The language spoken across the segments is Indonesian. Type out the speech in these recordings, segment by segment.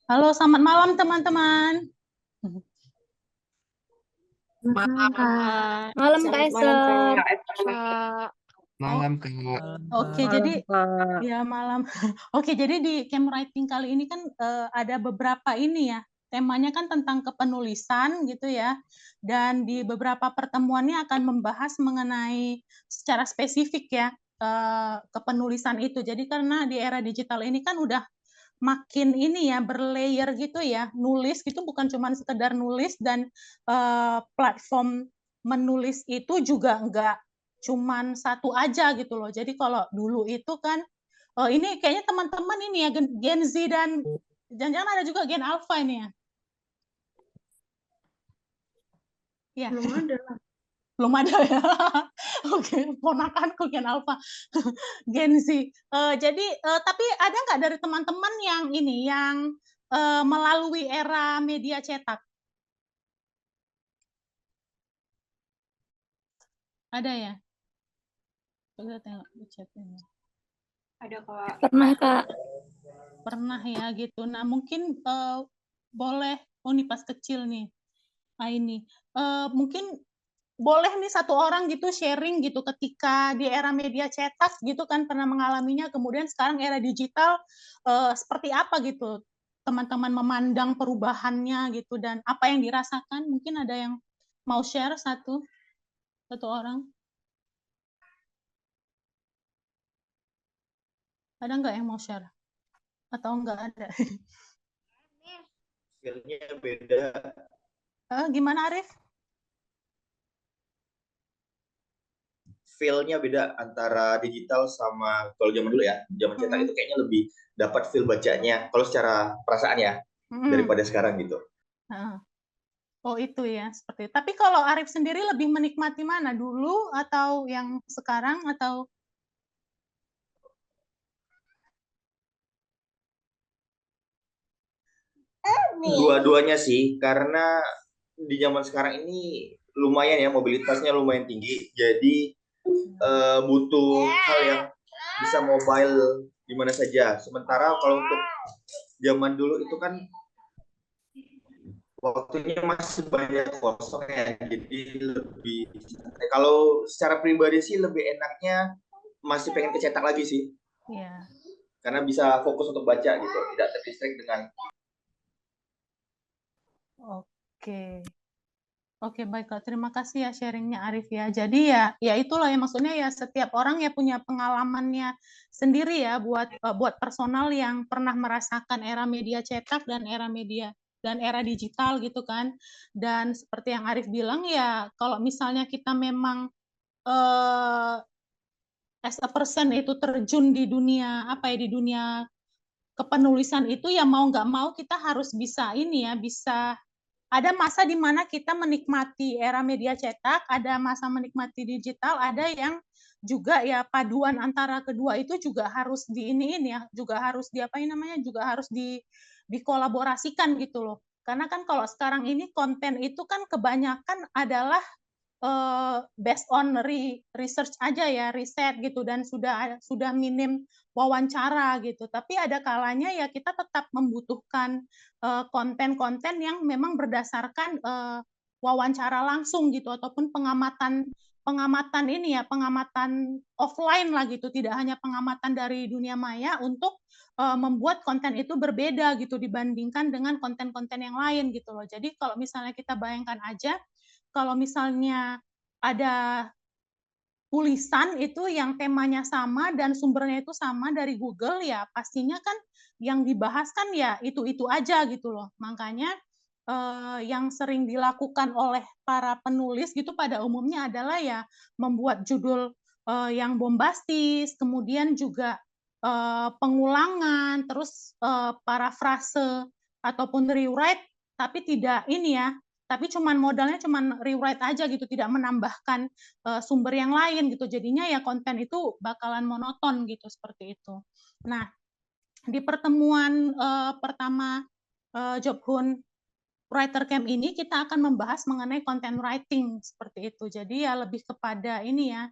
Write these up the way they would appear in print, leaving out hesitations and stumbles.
Halo, selamat malam teman-teman. Malam, Kak. Malam Kak Selamat malam, Esther. Kak. Kak. Oh, Malam Kak. oke, Malam jadi Kak. ya malam. Oke, jadi di camp writing kali ini kan ada beberapa ini ya. Temanya kan tentang kepenulisan gitu ya. Dan di beberapa pertemuannya akan membahas mengenai secara spesifik ya kepenulisan itu. Jadi karena di era digital ini kan udah makin ini ya berlayer gitu ya. Nulis gitu bukan cuma sekedar nulis dan platform menulis itu juga enggak cuman satu aja gitu loh. Jadi kalau dulu itu kan ini kayaknya teman-teman ini ya Gen Z dan jangan-jangan ada juga Gen Alpha ini ya. Ya, Belum ada. belum ada ya. Oke, ponakanku Gen Alpha. Gen Z. Jadi tapi ada nggak dari teman-teman yang ini yang melalui era media cetak? Ada ya? Coba tengok di chatnya. Ada, Kak. Pernah Kak. Pernah ya gitu. Nah mungkin boleh, oh nih pas kecil nih. Nah ini mungkin boleh nih satu orang gitu sharing gitu ketika di era media cetak gitu kan pernah mengalaminya, kemudian sekarang era digital seperti apa gitu teman-teman memandang perubahannya gitu dan apa yang dirasakan. Mungkin ada yang mau share satu orang? Ada nggak yang mau share atau nggak ada? Feel-nya beda. Gimana Arif? Feel-nya beda antara digital sama kalau zaman dulu ya. Zaman cetak itu kayaknya lebih dapat feel bacanya kalau secara perasaan ya daripada sekarang gitu. Oh itu ya seperti itu. Tapi kalau Arif sendiri lebih menikmati mana dulu atau yang sekarang atau Dua-duanya sih, karena di zaman sekarang ini lumayan ya mobilitasnya lumayan tinggi. Jadi butuh hal yang bisa mobile di mana saja. Sementara kalau untuk zaman dulu itu kan waktunya masih banyak kosong ya, jadi lebih kalau secara pribadi sih lebih enaknya masih pengen kecetak lagi sih, ya? karena bisa fokus untuk baca gitu, tidak terdistract dengan. Oke. Oke, baik Kak. Terima kasih ya sharingnya Arif ya. Jadi ya itulah ya maksudnya ya setiap orang ya punya pengalamannya sendiri ya buat personal yang pernah merasakan era media cetak dan era digital gitu kan. Dan seperti yang Arif bilang ya kalau misalnya kita memang eh, as a person itu terjun di dunia apa ya di dunia kepenulisan itu ya mau nggak mau kita harus bisa ini ya bisa ada masa di mana kita menikmati era media cetak, ada masa menikmati digital, ada yang juga ya paduan antara kedua itu juga harus diiniin ya, juga harus di apa namanya, juga harus dikolaborasikan gitu loh. Karena kan kalau sekarang ini konten itu kan kebanyakan adalah based on research aja ya, riset gitu dan sudah minim wawancara gitu. Tapi ada kalanya ya kita tetap membutuhkan konten-konten yang memang berdasarkan wawancara langsung gitu ataupun pengamatan pengamatan ini ya, pengamatan offline lah gitu, tidak hanya pengamatan dari dunia maya untuk membuat konten itu berbeda gitu dibandingkan dengan konten-konten yang lain gitu loh. Jadi kalau misalnya kita bayangkan aja kalau misalnya ada tulisan itu yang temanya sama dan sumbernya itu sama dari Google ya pastinya kan yang dibahas kan ya itu aja gitu loh. Makanya yang sering dilakukan oleh para penulis gitu pada umumnya adalah ya membuat judul yang bombastis, kemudian juga pengulangan, terus parafrase ataupun rewrite, tapi tidak ini ya, tapi modalnya cuman rewrite aja gitu, tidak menambahkan sumber yang lain gitu. Jadinya ya konten itu bakalan monoton gitu seperti itu. Nah, di pertemuan pertama Job Hun Writer Camp ini kita akan membahas mengenai content writing seperti itu. Jadi ya lebih kepada ini ya,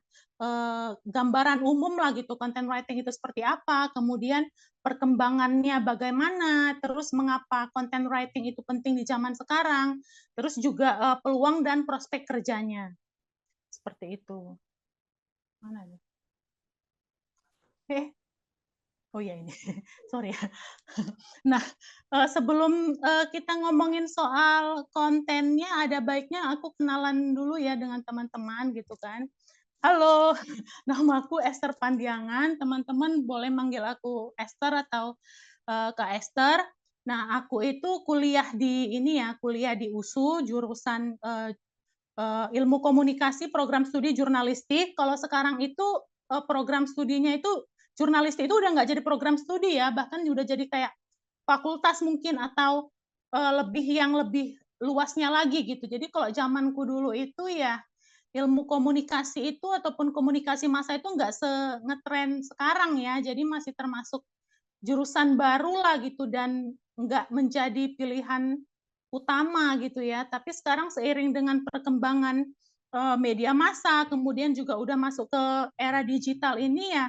gambaran umum lah gitu, content writing itu seperti apa, kemudian perkembangannya bagaimana, terus mengapa content writing itu penting di zaman sekarang, terus juga peluang dan prospek kerjanya. Seperti itu. Mana nih? Oh ya ini, sorry ya. Nah, sebelum kita ngomongin soal kontennya, ada baiknya aku kenalan dulu ya dengan teman-teman gitu kan. Halo, namaku Esther Pandiangan. Teman-teman boleh manggil aku Esther atau Kak Esther. Nah, aku itu kuliah di ini ya, kuliah di USU jurusan ilmu komunikasi, program studi jurnalistik. Kalau sekarang itu program studinya itu jurnalistik itu udah nggak jadi program studi ya, bahkan udah jadi kayak fakultas mungkin atau lebih luasnya lagi gitu. Jadi kalau zamanku dulu itu ya ilmu komunikasi itu ataupun komunikasi massa itu nggak ngetren sekarang ya, jadi masih termasuk jurusan baru lah gitu dan nggak menjadi pilihan utama gitu ya. Tapi sekarang seiring dengan perkembangan media massa, kemudian juga udah masuk ke era digital ini ya,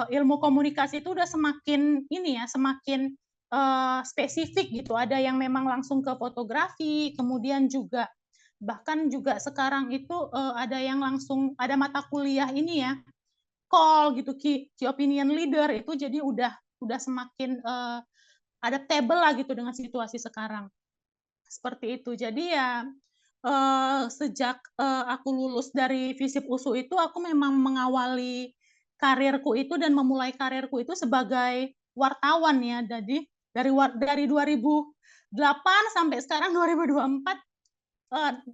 ilmu komunikasi itu udah semakin ini ya, semakin spesifik gitu. Ada yang memang langsung ke fotografi, kemudian juga bahkan juga sekarang itu ada yang langsung ada mata kuliah ini ya, call gitu, key opinion leader itu jadi udah semakin adaptable lah gitu dengan situasi sekarang. Seperti itu. Jadi ya sejak aku lulus dari FISIP USU itu aku memang mengawali karirku itu dan memulai karirku itu sebagai wartawan ya. Jadi dari 2008 sampai sekarang 2024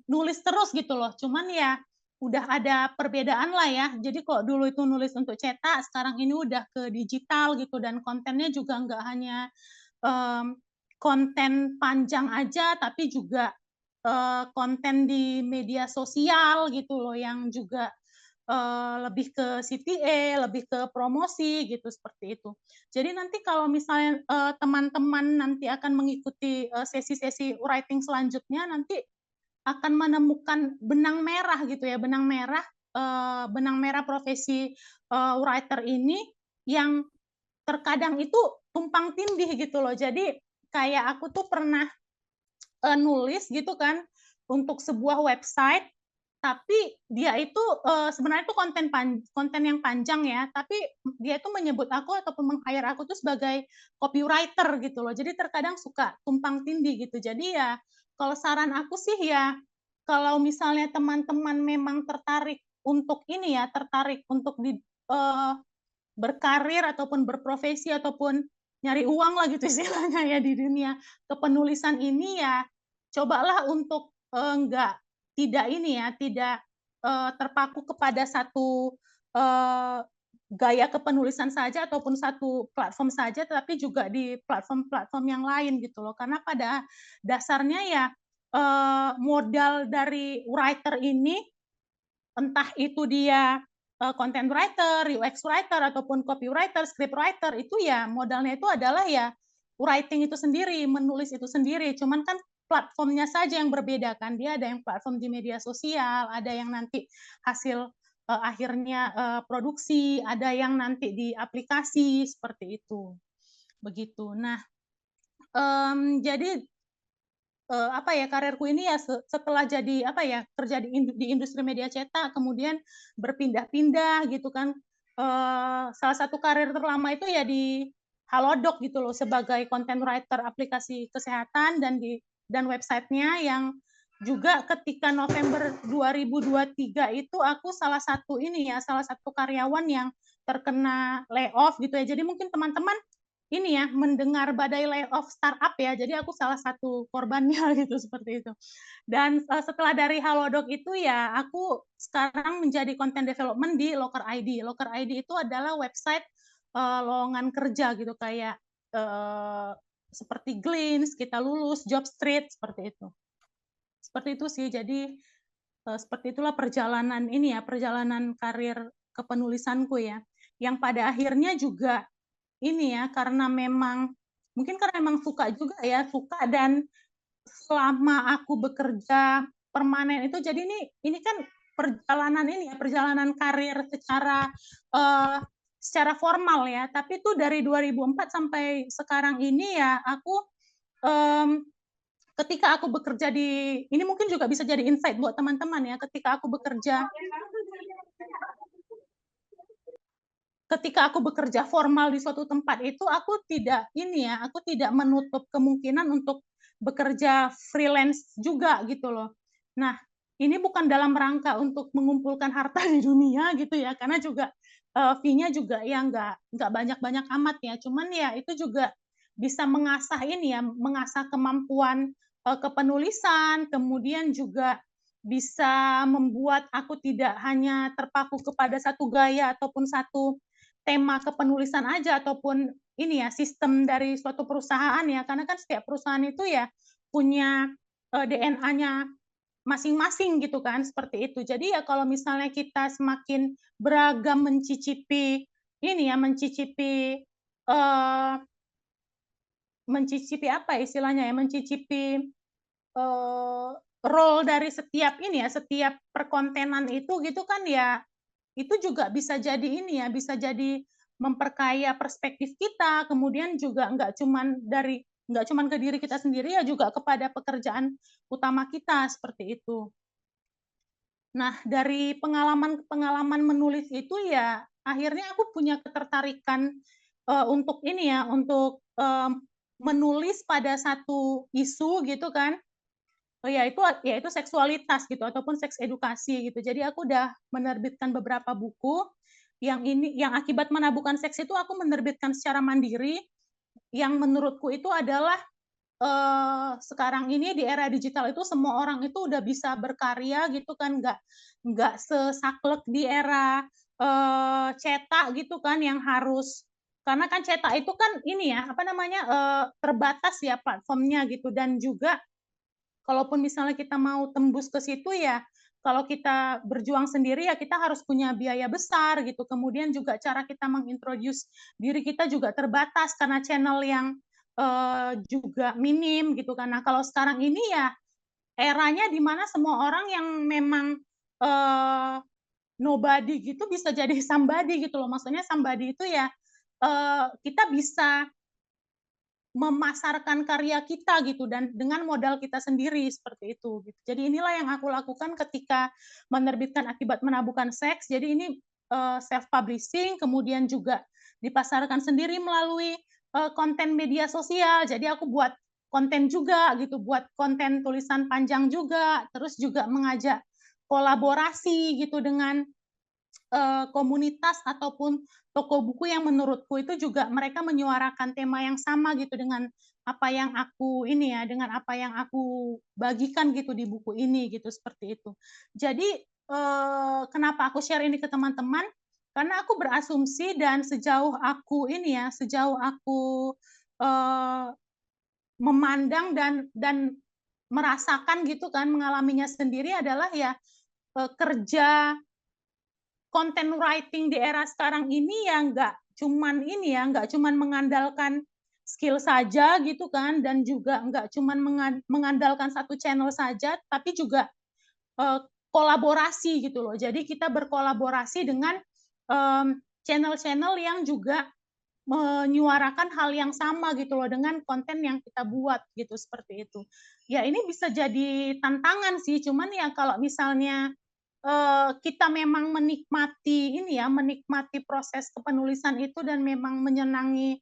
nulis terus gitu loh. Cuman ya udah ada perbedaan lah ya. Jadi kalau dulu itu nulis untuk cetak, sekarang ini udah ke digital gitu dan kontennya juga nggak hanya konten panjang aja, tapi juga konten di media sosial gitu loh yang juga lebih ke CTA, lebih ke promosi gitu seperti itu. Jadi nanti kalau misalnya teman-teman nanti akan mengikuti sesi-sesi writing selanjutnya, nanti akan menemukan benang merah gitu ya, benang merah profesi writer ini yang terkadang itu tumpang tindih gitu loh. Jadi kayak aku tuh pernah nulis gitu kan untuk sebuah website, tapi dia itu sebenarnya itu konten yang panjang ya, tapi dia itu menyebut aku ataupun meng-hire aku tuh sebagai copywriter gitu loh. Jadi terkadang suka tumpang tindih gitu. Jadi ya kalau saran aku sih ya kalau misalnya teman-teman memang tertarik untuk ini ya, tertarik untuk berkarir ataupun berprofesi ataupun nyari uang lah gitu istilahnya ya di dunia kepenulisan ini ya cobalah untuk enggak tidak ini ya tidak terpaku kepada satu gaya kepenulisan saja ataupun satu platform saja tapi juga di platform-platform yang lain gitu loh karena pada dasarnya ya modal dari writer ini entah itu dia content writer, UX writer ataupun copywriter, script writer itu ya modalnya itu adalah ya writing itu sendiri, menulis itu sendiri. Cuman kan platformnya saja yang berbeda kan. Dia ada yang platform di media sosial, ada yang nanti hasil akhirnya produksi, ada yang nanti di aplikasi seperti itu. Begitu. Nah, jadi apa ya karirku ini ya setelah jadi apa ya kerja di industri media cetak kemudian berpindah-pindah gitu kan salah satu karir terlama itu ya di Halodoc gitu loh sebagai content writer aplikasi kesehatan dan websitenya yang juga ketika November 2023 itu aku salah satu karyawan yang terkena layoff gitu ya jadi mungkin teman-teman ini ya mendengar badai layoff startup ya jadi aku salah satu korbannya gitu seperti itu dan setelah dari Halodoc itu ya aku sekarang menjadi content development di Locker ID. Locker ID itu adalah website lowongan kerja gitu kayak seperti Glints, Kita Lulus, Jobstreet seperti itu. Seperti itu sih. Jadi seperti itulah perjalanan ini ya, perjalanan karir kepenulisanku ya. Yang pada akhirnya juga ini ya karena memang mungkin karena memang suka juga ya, suka dan selama aku bekerja permanen itu, jadi ini kan perjalanan karir secara formal ya, tapi itu dari 2004 sampai sekarang ini ya aku ketika aku bekerja ini mungkin juga bisa jadi insight buat teman-teman ya, ketika aku bekerja formal di suatu tempat itu aku tidak menutup kemungkinan untuk bekerja freelance juga gitu loh. Nah, ini bukan dalam rangka untuk mengumpulkan harta di dunia gitu ya, karena juga fee-nya juga ya nggak banyak-banyak amat ya, cuman ya itu juga bisa mengasah kemampuan kepenulisan, kemudian juga bisa membuat aku tidak hanya terpaku kepada satu gaya ataupun satu tema kepenulisan aja, ataupun sistem dari suatu perusahaan ya, karena kan setiap perusahaan itu ya punya DNA-nya masing-masing gitu kan, seperti itu. Jadi ya kalau misalnya kita semakin beragam mencicipi apa istilahnya ya, mencicipi role dari setiap perkontenan itu gitu kan ya, itu juga bisa jadi memperkaya perspektif kita, kemudian juga nggak cuman ke diri kita sendiri ya, juga kepada pekerjaan utama kita, seperti itu. Nah, dari pengalaman menulis itu ya akhirnya aku punya ketertarikan untuk menulis pada satu isu gitu kan. Yaitu seksualitas gitu ataupun seks edukasi gitu. Jadi aku udah menerbitkan beberapa buku yang akibat menabuhkan seks itu aku menerbitkan secara mandiri, yang menurutku itu adalah sekarang ini di era digital itu semua orang itu udah bisa berkarya gitu kan, nggak sesaklek di era cetak gitu kan, yang harus, karena kan cetak itu kan terbatas ya platformnya gitu, dan juga kalaupun misalnya kita mau tembus ke situ ya, kalau kita berjuang sendiri ya kita harus punya biaya besar gitu. Kemudian juga cara kita mengintroduce diri kita juga terbatas karena channel yang juga minim gitu kan. Nah, kalau sekarang ini ya eranya di mana semua orang yang memang nobody gitu bisa jadi somebody gitu loh. Maksudnya somebody itu ya kita bisa memasarkan karya kita gitu, dan dengan modal kita sendiri, seperti itu gitu. Jadi inilah yang aku lakukan ketika menerbitkan Akibat Menabuhkan Seks. Jadi ini self publishing, kemudian juga dipasarkan sendiri melalui konten media sosial. Jadi aku buat konten juga gitu, buat konten tulisan panjang juga, terus juga mengajak kolaborasi gitu dengan komunitas ataupun toko buku yang menurutku itu juga mereka menyuarakan tema yang sama gitu dengan apa yang aku bagikan gitu di buku ini gitu, seperti itu. Jadi kenapa aku share ini ke teman-teman? Karena aku berasumsi, dan sejauh aku memandang dan merasakan gitu kan, mengalaminya sendiri adalah ya kerja content writing di era sekarang ini ya nggak cuman mengandalkan skill saja gitu kan, dan juga nggak cuman mengandalkan satu channel saja, tapi juga kolaborasi gitu loh. Jadi kita berkolaborasi dengan channel-channel yang juga menyuarakan hal yang sama gitu loh dengan konten yang kita buat gitu, seperti itu. Ya ini bisa jadi tantangan sih, cuman ya kalau misalnya kita memang menikmati proses kepenulisan itu, dan memang menyenangi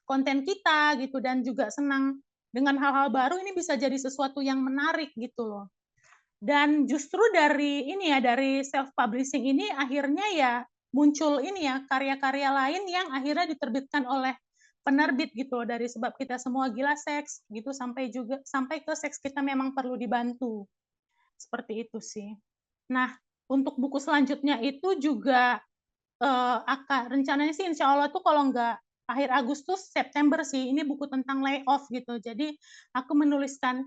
konten kita gitu, dan juga senang dengan hal-hal baru, ini bisa jadi sesuatu yang menarik gitu loh. Dan justru dari self publishing ini akhirnya ya muncul karya-karya lain yang akhirnya diterbitkan oleh penerbit gitu loh, dari Sebab Kita Semua Gila Seks gitu, sampai ke Seks Kita Memang Perlu Dibantu. Seperti itu sih. Nah, untuk buku selanjutnya itu juga rencananya sih insya Allah tuh kalau nggak akhir Agustus, September sih. Ini buku tentang layoff gitu. Jadi aku menuliskan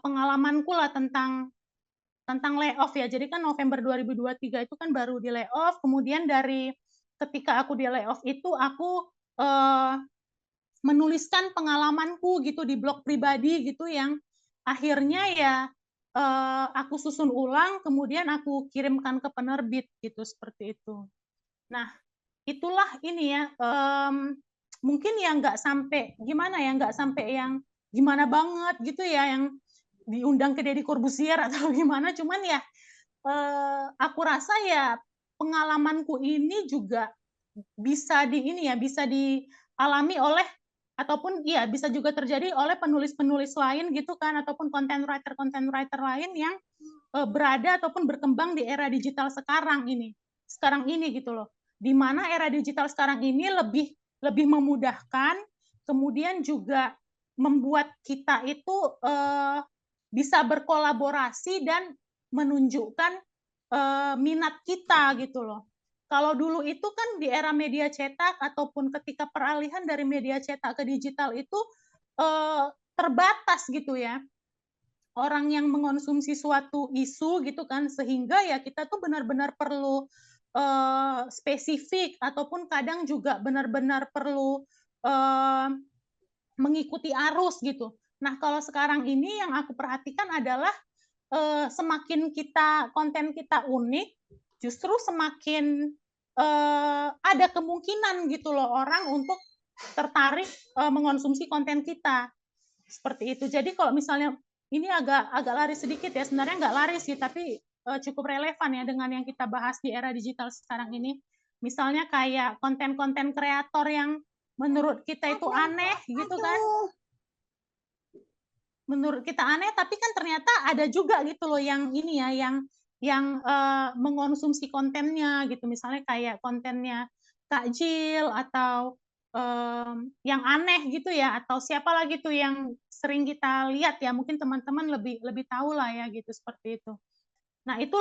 pengalamanku lah tentang layoff ya. Jadi kan November 2023 itu kan baru di layoff. Kemudian dari ketika aku di layoff itu aku menuliskan pengalamanku gitu di blog pribadi gitu yang akhirnya ya aku susun ulang, kemudian aku kirimkan ke penerbit gitu, seperti itu. Nah, itulah ini ya, mungkin ya nggak sampai gimana ya, nggak sampai yang gimana banget gitu ya, yang diundang ke Deddy Corbuzier atau gimana, cuman ya aku rasa ya pengalamanku ini juga bisa bisa dialami oleh ataupun iya bisa juga terjadi oleh penulis-penulis lain gitu kan, ataupun content writer lain yang berada ataupun berkembang di era digital sekarang ini gitu loh, di mana era digital sekarang ini lebih memudahkan, kemudian juga membuat kita itu bisa berkolaborasi dan menunjukkan minat kita gitu loh. Kalau dulu itu kan di era media cetak ataupun ketika peralihan dari media cetak ke digital itu terbatas gitu ya. Orang yang mengonsumsi suatu isu gitu kan, sehingga ya kita tuh benar-benar perlu spesifik ataupun kadang juga benar-benar perlu mengikuti arus gitu. Nah, kalau sekarang ini yang aku perhatikan adalah semakin konten kita unik, justru semakin ada kemungkinan gitu loh orang untuk tertarik mengonsumsi konten kita. Seperti itu. Jadi kalau misalnya ini agak laris sedikit ya, sebenarnya nggak laris sih, tapi cukup relevan ya dengan yang kita bahas di era digital sekarang ini. Misalnya kayak konten-konten kreator yang menurut kita itu aneh gitu kan. Menurut kita aneh, tapi kan ternyata ada juga gitu loh yang ini ya, yang mengonsumsi kontennya gitu. Misalnya kayak kontennya Kak Jill atau yang aneh gitu ya, atau siapa lagi tuh yang sering kita lihat ya, mungkin teman-teman lebih tahu lah ya gitu, seperti itu. Nah, itu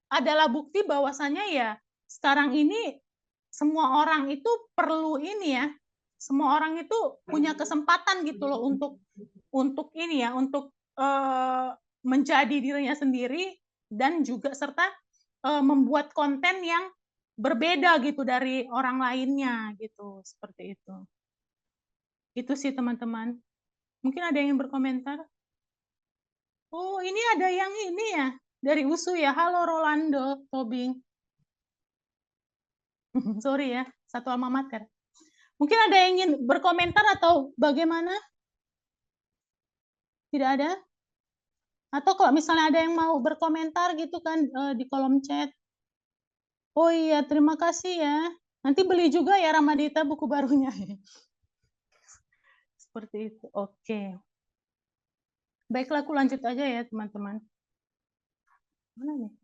adalah bukti bahwasanya ya sekarang ini semua orang itu perlu ini ya, semua orang itu punya kesempatan gitu loh untuk ini ya, untuk menjadi dirinya sendiri dan juga serta membuat konten yang berbeda gitu dari orang lainnya gitu, seperti itu. Itu sih teman-teman. Mungkin ada yang berkomentar? Oh, ini ada yang ini ya, dari USU ya. Halo Rolando Tobing. Sorry ya, satu alma mater. Mungkin ada yang ingin berkomentar atau bagaimana? Tidak ada? Atau kalau misalnya ada yang mau berkomentar gitu kan di kolom chat. Oh iya, terima kasih ya. Nanti beli juga ya Ramadita buku barunya. Seperti itu. Oke. Baiklah, aku lanjut aja ya teman-teman. Mana nih?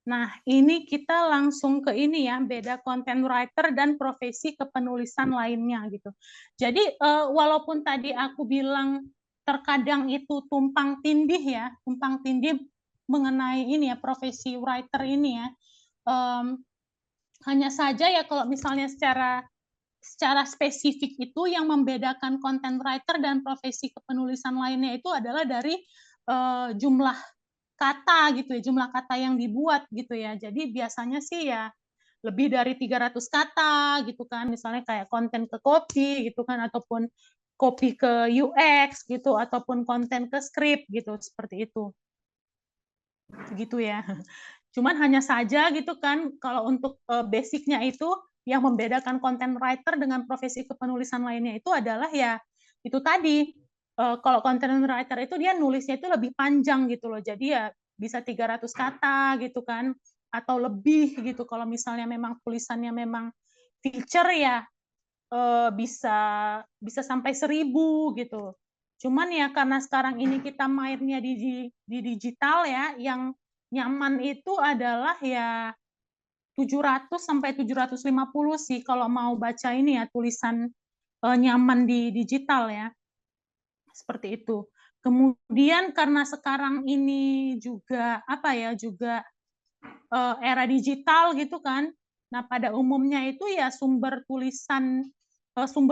Nah, ini kita langsung ke ini ya, beda content writer dan profesi kepenulisan lainnya gitu. Jadi walaupun tadi aku bilang terkadang itu tumpang tindih ya, tumpang tindih mengenai ini ya profesi writer ini ya. Hanya saja ya kalau misalnya secara spesifik itu yang membedakan content writer dan profesi kepenulisan lainnya itu adalah dari jumlah kata gitu ya, jumlah kata yang dibuat gitu ya. Jadi biasanya sih ya lebih dari 300 kata gitu kan, misalnya kayak konten ke copy gitu kan, ataupun copy ke UX gitu, ataupun konten ke script gitu, seperti itu. Gitu ya. Cuman hanya saja gitu kan, kalau untuk basicnya itu yang membedakan content writer dengan profesi kepenulisan lainnya itu adalah ya itu tadi, kalau content writer itu dia nulisnya itu lebih panjang gitu loh. Jadi ya bisa 300 kata gitu kan, atau lebih gitu. Kalau misalnya memang tulisannya memang feature ya bisa sampai 1000 gitu. Cuman ya karena sekarang ini kita mainnya di digital ya, yang nyaman itu adalah ya 700 sampai 750 sih kalau mau baca ini ya tulisan nyaman di digital ya. Seperti itu. Kemudian karena sekarang ini juga apa ya, juga era digital gitu kan. Nah, pada umumnya itu ya sumber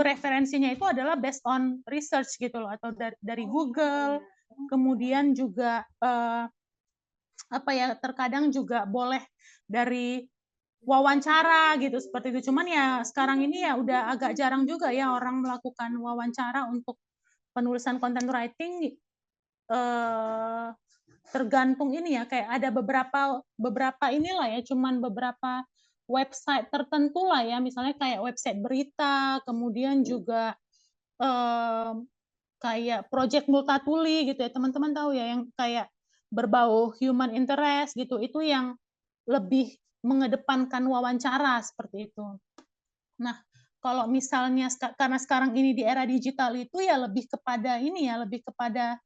referensinya itu adalah based on research gitu loh, atau dari Google. Kemudian juga apa ya, terkadang juga boleh dari wawancara gitu seperti itu. Cuman ya sekarang ini ya udah agak jarang juga ya orang melakukan wawancara untuk penulisan content writing. Tergantung ini ya, kayak ada beberapa inilah ya, cuman beberapa website tertentu lah ya, misalnya kayak website berita, kemudian juga kayak Project Multatuli gitu ya, teman-teman tahu ya, yang kayak berbau human interest gitu, itu yang lebih mengedepankan wawancara seperti itu. Nah, kalau misalnya karena sekarang ini di era digital itu ya lebih kepada ini ya, lebih kepada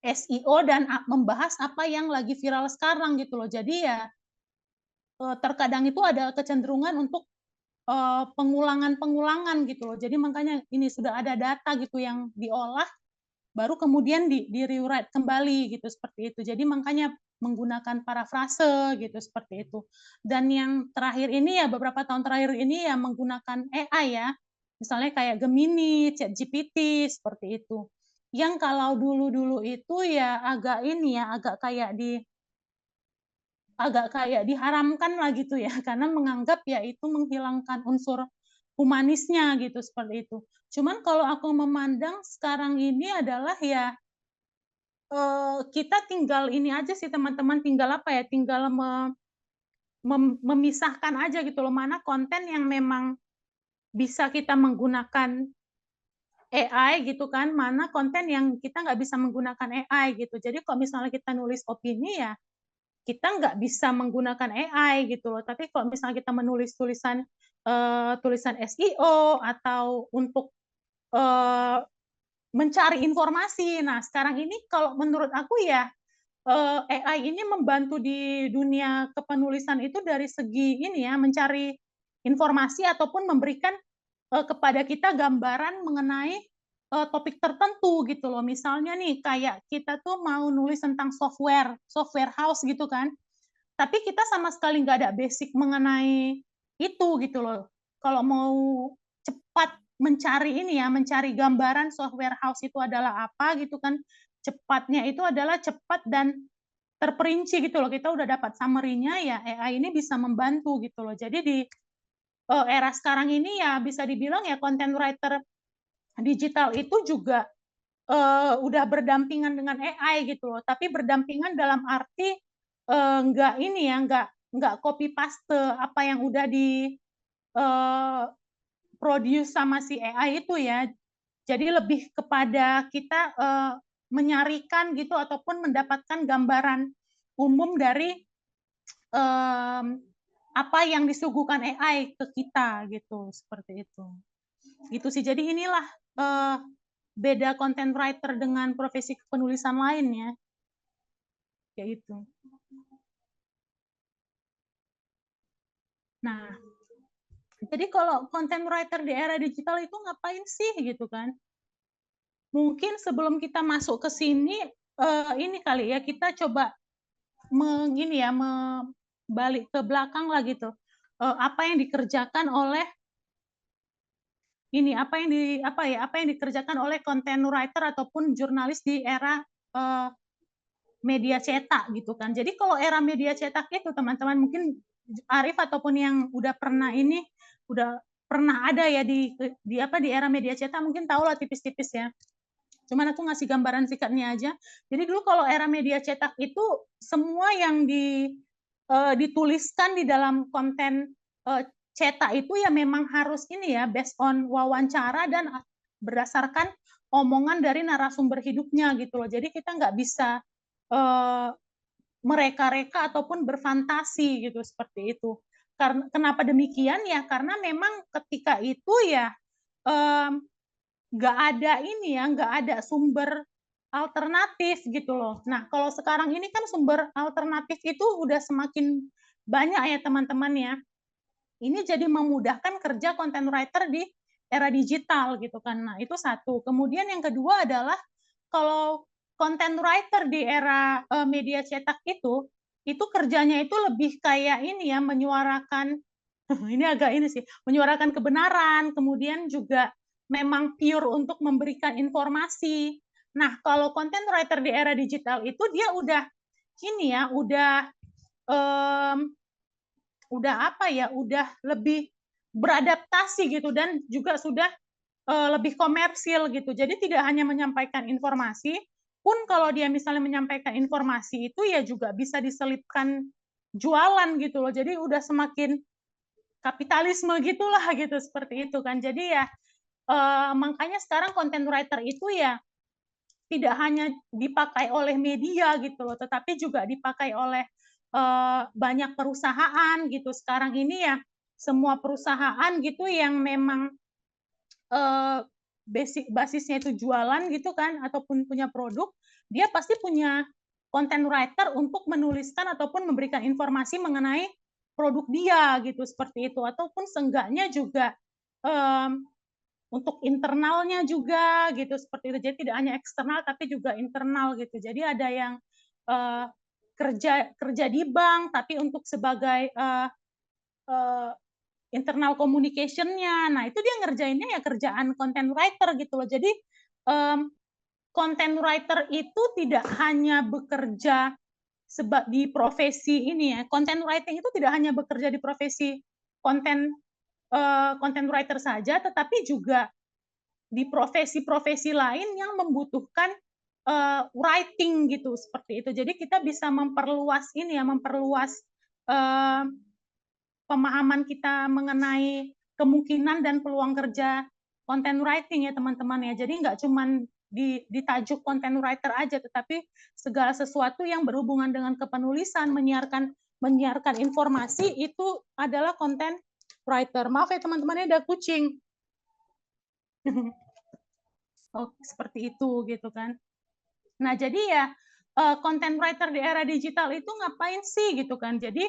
SEO dan membahas apa yang lagi viral sekarang gitu loh. Jadi ya terkadang itu ada kecenderungan untuk pengulangan-pengulangan gitu loh. Jadi makanya ini sudah ada data gitu yang diolah, baru kemudian di rewrite kembali gitu seperti itu. Jadi makanya menggunakan parafrase gitu seperti itu. Dan yang terakhir ini ya beberapa tahun terakhir ini ya menggunakan AI ya, misalnya kayak Gemini, ChatGPT seperti itu. Yang kalau dulu-dulu itu ya agak ini ya, agak kayak diharamkan lah gitu ya, karena menganggap ya itu menghilangkan unsur humanisnya gitu seperti itu. Cuman kalau aku memandang sekarang ini adalah ya kita tinggal ini aja sih teman-teman, tinggal apa ya, tinggal memisahkan aja gitu loh, mana konten yang memang bisa kita menggunakan AI gitu kan, mana konten yang kita nggak bisa menggunakan AI gitu. Jadi kalau misalnya kita nulis opini ya kita nggak bisa menggunakan AI gitu loh. Tapi kalau misalnya kita menulis tulisan SEO atau untuk mencari informasi, nah sekarang ini kalau menurut aku ya AI ini membantu di dunia kepenulisan itu dari segi ini ya, mencari informasi ataupun memberikan kepada kita gambaran mengenai topik tertentu gitu loh. Misalnya nih kayak kita tuh mau nulis tentang software house gitu kan. Tapi kita sama sekali nggak ada basic mengenai itu gitu loh. Kalau mau cepat mencari ini ya, mencari gambaran software house itu adalah apa gitu kan. Cepatnya itu adalah cepat dan terperinci gitu loh. Kita udah dapat summary-nya ya, AI ini bisa membantu gitu loh. Jadi di era sekarang ini ya bisa dibilang ya content writer digital itu juga udah berdampingan dengan AI gitu loh. Tapi berdampingan dalam arti nggak ini ya, nggak copy paste apa yang udah di produce sama si AI itu ya. Jadi lebih kepada kita menyarikan gitu ataupun mendapatkan gambaran umum dari apa yang disuguhkan AI ke kita gitu, seperti itu. Gitu sih. Jadi inilah beda content writer dengan profesi penulisan lainnya. Kayak itu. Nah, jadi kalau content writer di era digital itu ngapain sih gitu kan? Mungkin sebelum kita masuk ke sini, ini kali ya kita coba balik ke belakang lah gitu. Apa yang dikerjakan oleh apa yang dikerjakan oleh content writer ataupun jurnalis di era media cetak gitu kan. Jadi kalau era media cetak itu teman-teman mungkin Arif ataupun yang udah pernah ada ya di era media cetak mungkin tahu lah tipis-tipis ya. Cuman aku ngasih gambaran singkatnya aja. Jadi dulu kalau era media cetak itu semua yang dituliskan di dalam konten cetak itu ya memang harus ini ya based on wawancara dan berdasarkan omongan dari narasumber hidupnya gitu loh. Jadi kita nggak bisa mereka-reka ataupun berfantasi gitu seperti itu. Kenapa demikian ya? Karena memang ketika itu ya nggak ada sumber alternatif gitu loh. Nah kalau sekarang ini kan sumber alternatif itu udah semakin banyak ya teman-teman ya. Ini jadi memudahkan kerja content writer di era digital gitu kan. Nah itu satu. Kemudian yang kedua adalah kalau content writer di era media cetak itu kerjanya itu lebih kayak ini ya, menyuarakan ini agak ini sih, menyuarakan kebenaran, kemudian juga memang pure untuk memberikan informasi. Nah, kalau content writer di era digital itu dia udah ini ya, udah udah lebih beradaptasi gitu dan juga sudah lebih komersil gitu. Jadi tidak hanya menyampaikan informasi, pun kalau dia misalnya menyampaikan informasi itu ya juga bisa diselipkan jualan gitu loh. Jadi udah semakin kapitalisme gitulah gitu seperti itu kan. Jadi ya makanya sekarang content writer itu ya tidak hanya dipakai oleh media gitu loh, tetapi juga dipakai oleh banyak perusahaan gitu. Sekarang ini ya semua perusahaan gitu yang memang basisnya itu jualan gitu kan, ataupun punya produk, dia pasti punya content writer untuk menuliskan ataupun memberikan informasi mengenai produk dia gitu, seperti itu. Ataupun seenggaknya juga untuk internalnya juga gitu, seperti itu. Jadi tidak hanya eksternal tapi juga internal gitu. Jadi ada yang kerja di bank tapi untuk sebagai internal communication-nya. Nah, itu dia ngerjainnya ya kerjaan content writer gitu loh. Jadi content writer itu tidak hanya bekerja di profesi ini ya. Content writing itu tidak hanya bekerja di profesi content writer saja, tetapi juga di profesi-profesi lain yang membutuhkan writing gitu, seperti itu. Jadi kita bisa memperluas ini ya, memperluas pemahaman kita mengenai kemungkinan dan peluang kerja content writing ya teman-teman ya. Jadi nggak cuma di tajuk content writer aja, tetapi segala sesuatu yang berhubungan dengan kepenulisan, menyiarkan informasi itu adalah content writer. Maaf ya teman-teman, ada kucing. Oh, seperti itu gitu kan. Nah, jadi ya content writer di era digital itu ngapain sih gitu kan. Jadi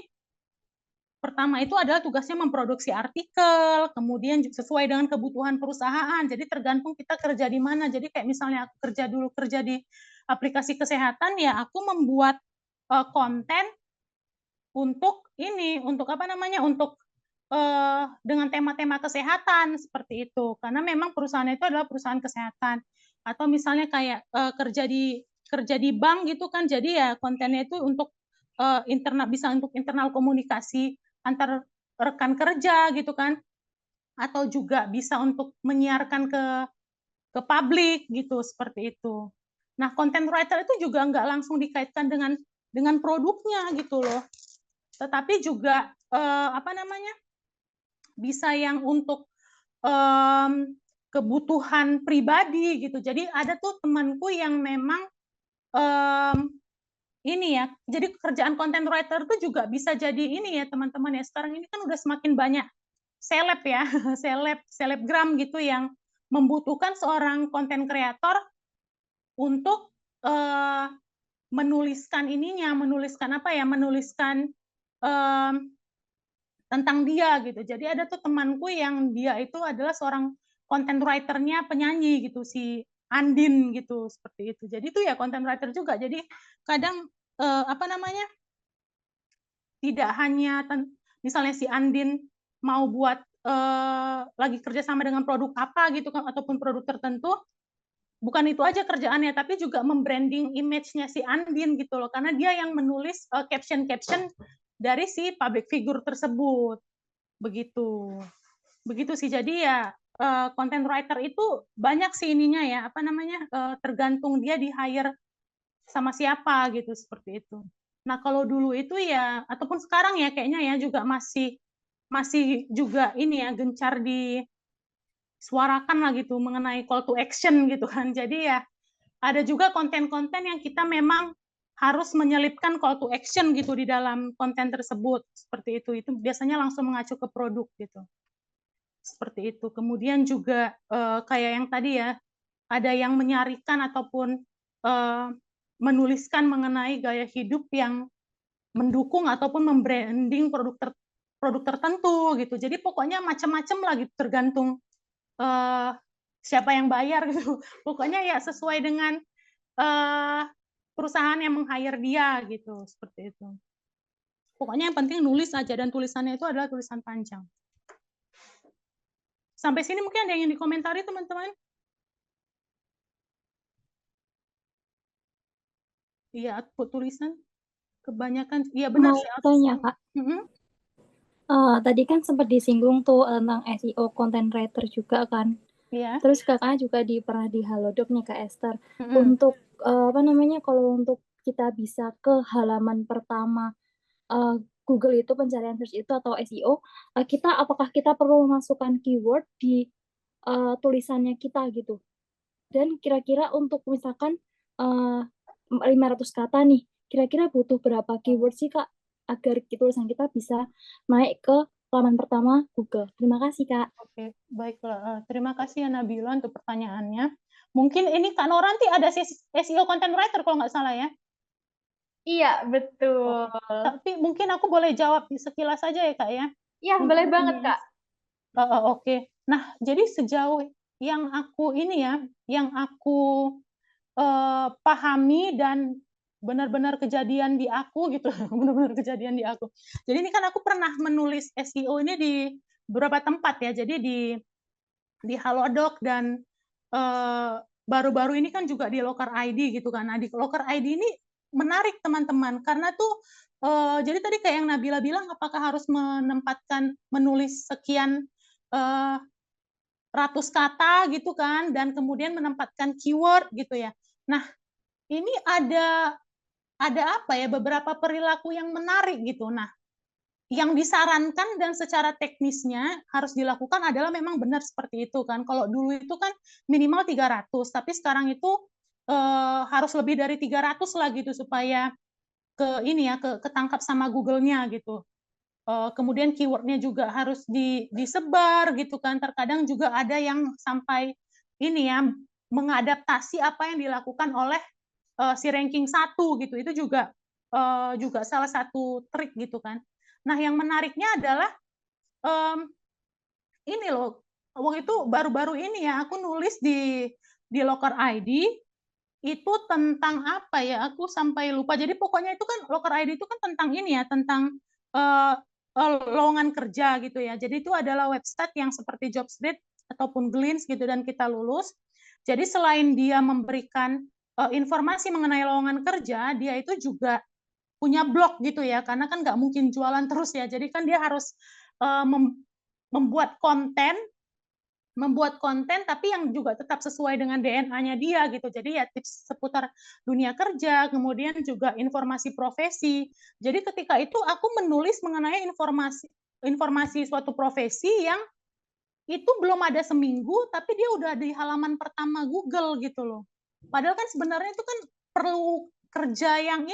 pertama itu adalah tugasnya memproduksi artikel, kemudian sesuai dengan kebutuhan perusahaan. Jadi tergantung kita kerja di mana. Jadi kayak misalnya aku kerja di aplikasi kesehatan, ya aku membuat konten untuk ini, untuk apa namanya, untuk dengan tema-tema kesehatan seperti itu. Karena memang perusahaan itu adalah perusahaan kesehatan. Atau misalnya kayak kerja di bank gitu kan. Jadi ya kontennya itu untuk internal, bisa untuk internal komunikasi antar rekan kerja gitu kan, atau juga bisa untuk menyiarkan ke publik gitu, seperti itu. Nah, content writer itu juga nggak langsung dikaitkan dengan produknya gitu loh, tetapi juga apa namanya, bisa yang untuk kebutuhan pribadi gitu. Jadi ada tuh temanku yang memang ini ya, jadi kerjaan content writer itu juga bisa jadi ini ya teman-teman ya. Sekarang ini kan udah semakin banyak seleb ya, selebgram gitu yang membutuhkan seorang konten kreator untuk menuliskan ininya, menuliskan apa ya, menuliskan tentang dia gitu. Jadi ada tuh temanku yang dia itu adalah seorang content writer-nya penyanyi gitu, si Andin gitu, seperti itu. Jadi itu ya content writer juga. Jadi kadang apa namanya, tidak hanya misalnya si Andin mau buat lagi kerja sama dengan produk apa gitu kan, ataupun produk tertentu, bukan itu aja kerjaannya, tapi juga membranding image-nya si Andin gitu loh, karena dia yang menulis caption-caption dari si public figure tersebut, begitu. Begitu sih. Jadi ya content writer itu banyak sih ininya ya, apa namanya, tergantung dia di hire sama siapa gitu, seperti itu. Nah, kalau dulu itu ya, ataupun sekarang ya kayaknya ya juga masih juga ini ya gencar disuarakan lah gitu mengenai call to action gitu kan. Jadi ya ada juga konten-konten yang kita memang harus menyelipkan call to action gitu di dalam konten tersebut, seperti itu. Itu biasanya langsung mengacu ke produk gitu. Seperti itu. Kemudian juga kayak yang tadi ya, ada yang menyarikan ataupun menuliskan mengenai gaya hidup yang mendukung ataupun membranding produk tertentu gitu. Jadi pokoknya macam-macam lah gitu, tergantung siapa yang bayar gitu. Pokoknya ya sesuai dengan perusahaan yang meng-hire dia gitu, seperti itu. Pokoknya yang penting nulis aja, dan tulisannya itu adalah tulisan panjang. Sampai sini mungkin ada yang ingin dikomentari teman-teman? Iya, output tulisan kebanyakan, iya benar Mau sih. tanya, Kak. Tadi kan sempat disinggung tuh tentang SEO content writer juga kan. Iya. Terus kakaknya juga pernah di Halodoc nih Kak Esther. Mm-mm. Untuk kalau untuk kita bisa ke halaman pertama Google itu pencarian search itu atau SEO, apakah kita perlu memasukkan keyword di tulisannya kita gitu? Dan kira-kira untuk misalkan 500 kata nih, kira-kira butuh berapa keyword sih Kak agar tulisan kita bisa naik ke halaman pertama Google? Terima kasih Kak. Oke, baiklah. Terima kasih ya Nabila untuk pertanyaannya. Mungkin ini Kak Noranti ada SEO content writer kalau nggak salah ya. Iya, betul. Tapi mungkin aku boleh jawab sekilas saja ya Kak ya. Iya, boleh banget, Kak. Oke. Nah, jadi sejauh yang aku pahami dan benar-benar kejadian di aku gitu, benar-benar kejadian di aku. Jadi ini kan aku pernah menulis SEO ini di beberapa tempat ya. Jadi di Halodoc dan baru-baru ini kan juga di Locker ID gitu kan. Nah, di Locker ID ini menarik teman-teman karena tuh jadi tadi kayak yang Nabila bilang, apakah harus menulis sekian ratus kata gitu kan, dan kemudian menempatkan keyword gitu ya. Nah, ini ada apa ya, beberapa perilaku yang menarik gitu. Nah, yang disarankan dan secara teknisnya harus dilakukan adalah memang benar seperti itu kan. Kalau dulu itu kan minimal 300, tapi sekarang itu harus lebih dari 300 lah gitu supaya ketangkap sama Google-nya gitu. Kemudian keyword-nya juga harus disebar gitu kan. Terkadang juga ada yang sampai mengadaptasi apa yang dilakukan oleh si ranking 1 gitu. Itu juga salah satu trik gitu kan. Nah, yang menariknya adalah ini loh, waktu itu baru-baru ini ya aku nulis di Locker ID itu tentang apa ya? Aku sampai lupa. Jadi pokoknya itu kan Locker ID itu kan tentang ini ya, tentang lowongan kerja gitu ya. Jadi itu adalah website yang seperti Jobstreet ataupun Glints gitu dan kita lulus. Jadi selain dia memberikan informasi mengenai lowongan kerja, dia itu juga punya blog gitu ya, karena kan nggak mungkin jualan terus ya. Jadi kan dia harus membuat konten tapi yang juga tetap sesuai dengan DNA-nya dia gitu. Jadi ya tips seputar dunia kerja, kemudian juga informasi profesi. Jadi ketika itu aku menulis mengenai informasi suatu profesi yang itu belum ada seminggu tapi dia udah di halaman pertama Google gitu loh. Padahal kan sebenarnya itu kan perlu kerja yang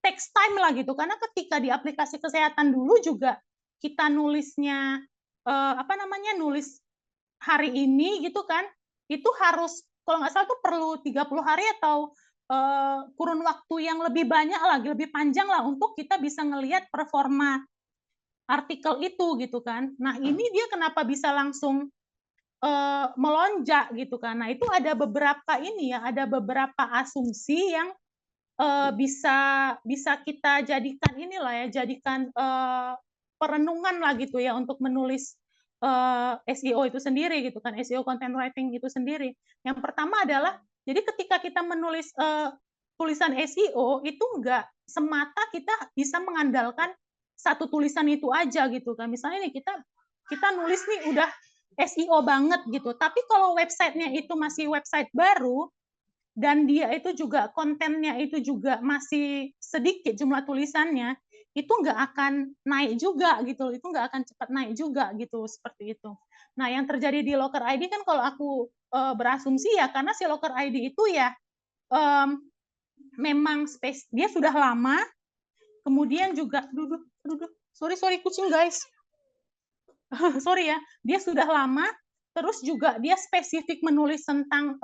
takes time lah gitu, karena ketika di aplikasi kesehatan dulu juga kita nulisnya nulis hari ini gitu kan, itu harus kalau nggak salah tuh perlu 30 hari atau kurun waktu yang lebih banyak lagi, lebih panjang lah untuk kita bisa ngelihat performa artikel itu gitu kan. Nah, ini dia kenapa bisa langsung melonjak gitu kan. Nah, itu ada beberapa asumsi yang bisa kita jadikan perenungan lah gitu ya untuk menulis SEO itu sendiri gitu kan, SEO content writing itu sendiri. Yang pertama adalah jadi ketika kita menulis tulisan SEO itu enggak semata kita bisa mengandalkan satu tulisan itu aja gitu kan. Misalnya nih kita nulis nih udah SEO banget gitu, tapi kalau websitenya itu masih website baru dan dia itu juga kontennya itu juga masih sedikit jumlah tulisannya, itu nggak akan naik juga gitu, itu nggak akan cepat naik juga gitu, seperti itu. Nah, yang terjadi di Locker ID kan kalau aku berasumsi ya, karena si Locker ID itu ya memang dia sudah lama, kemudian juga, sorry kucing guys, sorry ya, dia sudah lama, terus juga dia spesifik menulis tentang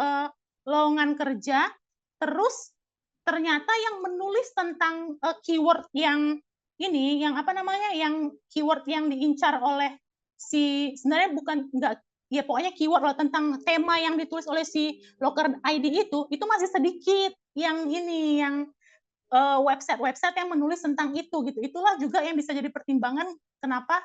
lowongan kerja, terus ternyata yang menulis tentang keyword yang keyword yang diincar oleh sebenarnya bukan enggak ya pokoknya keyword loh tentang tema yang ditulis oleh si Locker ID itu masih sedikit yang website yang menulis tentang itu gitu. Itulah juga yang bisa jadi pertimbangan kenapa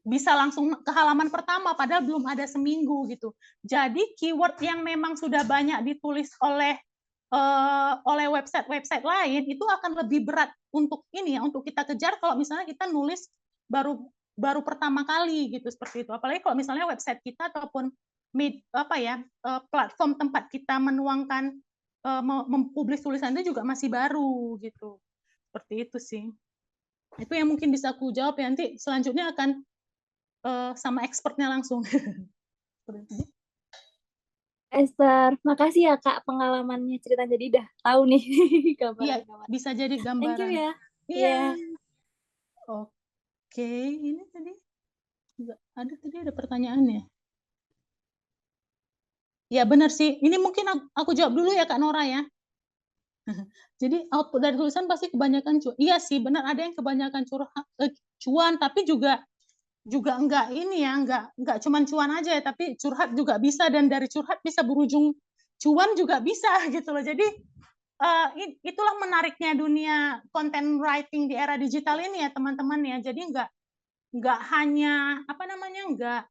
bisa langsung ke halaman pertama padahal belum ada seminggu gitu. Jadi keyword yang memang sudah banyak ditulis oleh oleh website-website lain itu akan lebih berat untuk ini ya, untuk kita kejar kalau misalnya kita nulis baru pertama kali gitu seperti itu. Apalagi kalau misalnya website kita ataupun platform tempat kita menuangkan mempublish tulisan itu juga masih baru gitu. Seperti itu sih. Itu yang mungkin bisa aku jawab ya. Nanti selanjutnya akan sama expertnya langsung. Esther, makasih ya Kak pengalamannya cerita, jadi udah tahu nih Iya, gambaran-gambaran. bisa jadi Thank you gambaran. ya. Iya. Oke, ini tadi ada pertanyaannya. Ya benar sih. Ini mungkin aku jawab dulu ya Kak Nora ya. Jadi output dari tulisan pasti kebanyakan cuan. Iya sih, benar ada yang kebanyakan cuan, tapi juga enggak ini ya, enggak cuman cuan aja ya, tapi curhat juga bisa, dan dari curhat bisa berujung cuan juga bisa gitu loh. Jadi itulah menariknya dunia content writing di era digital ini ya teman-teman ya. Jadi enggak hanya enggak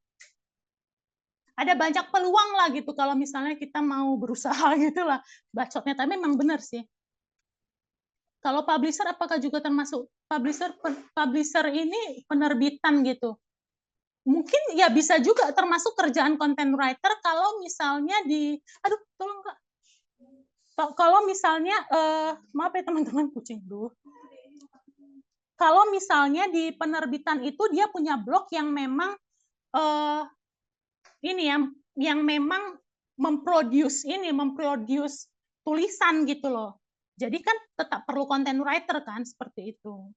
ada banyak peluang lah gitu kalau misalnya kita mau berusaha gitu lah bacotnya. Tapi memang benar sih. Kalau publisher apakah juga termasuk publisher ini penerbitan gitu? Mungkin ya bisa juga termasuk kerjaan content writer kalau misalnya tolong Kak. Kalau misalnya maaf ya teman-teman, kucing dulu. Kalau misalnya di penerbitan itu dia punya blog yang memang yang memang memproduce tulisan gitu loh. Jadi kan tetap perlu content writer kan, seperti itu.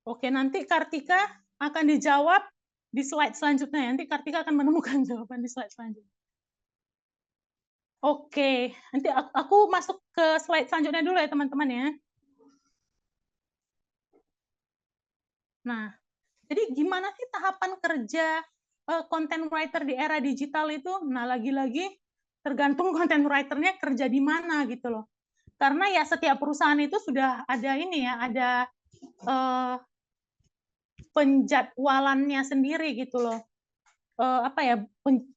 Oke, nanti Kartika akan dijawab di slide selanjutnya. Nanti Kartika akan menemukan jawaban di slide selanjutnya. Oke, nanti aku masuk ke slide selanjutnya dulu ya teman-teman ya. Nah, jadi gimana sih tahapan kerja content writer di era digital itu? Nah, lagi-lagi tergantung content writer-nya kerja di mana gitu loh. Karena ya setiap perusahaan itu sudah ada ini ya, ada penjadwalannya sendiri gitu loh.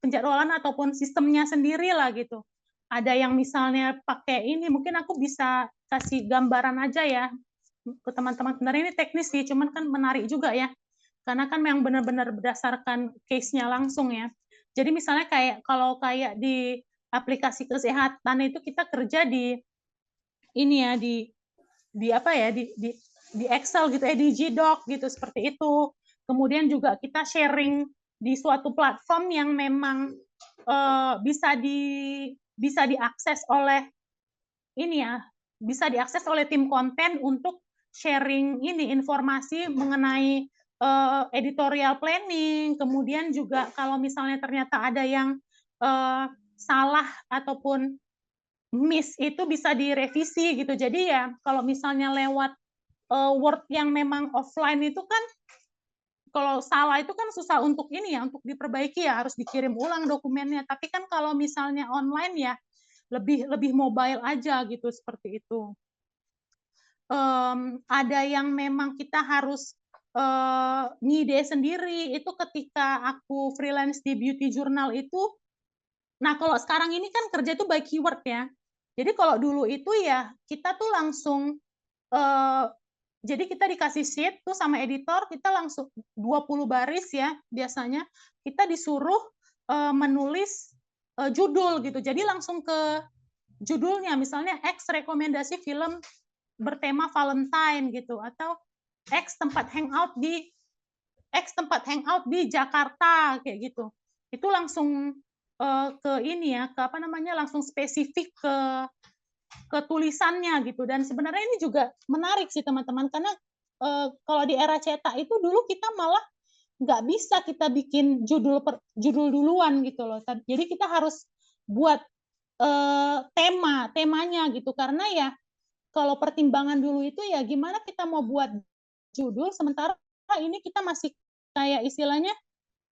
Penjadwalan ataupun sistemnya sendiri lah gitu. Ada yang misalnya pakai ini, mungkin aku bisa kasih gambaran aja ya ke teman-teman. Sebenarnya ini teknis sih, cuman kan menarik juga ya. Karena kan memang benar-benar berdasarkan case-nya langsung ya. Jadi misalnya kalau di aplikasi kesehatan itu kita kerja di ini ya, di Excel gitu, di Gdoc gitu, seperti itu. Kemudian juga kita sharing di suatu platform yang memang bisa diakses oleh tim konten untuk sharing informasi mengenai editorial planning. Kemudian juga kalau misalnya ternyata ada yang salah ataupun miss itu bisa direvisi gitu. Jadi ya kalau misalnya lewat Word yang memang offline itu kan kalau salah itu kan susah untuk untuk diperbaiki ya, harus dikirim ulang dokumennya. Tapi kan kalau misalnya online ya lebih mobile aja gitu, seperti itu. Ada yang memang kita harus ngide sendiri, itu ketika aku freelance di beauty journal itu. Nah, kalau sekarang ini kan kerja itu by keyword ya. Jadi kalau dulu itu ya kita tuh langsung jadi kita dikasih sheet tuh sama editor, kita langsung 20 baris ya biasanya. Kita disuruh menulis judul gitu. Jadi langsung ke judulnya, misalnya X rekomendasi film bertema Valentine gitu, atau X tempat hangout di Jakarta kayak gitu. Itu langsung langsung spesifik ke tulisannya gitu. Dan sebenarnya ini juga menarik sih teman-teman, karena kalau di era cetak itu dulu kita malah nggak bisa kita bikin judul duluan gitu loh. Jadi kita harus buat temanya gitu, karena ya kalau pertimbangan dulu itu ya gimana kita mau buat judul sementara ini kita masih kayak istilahnya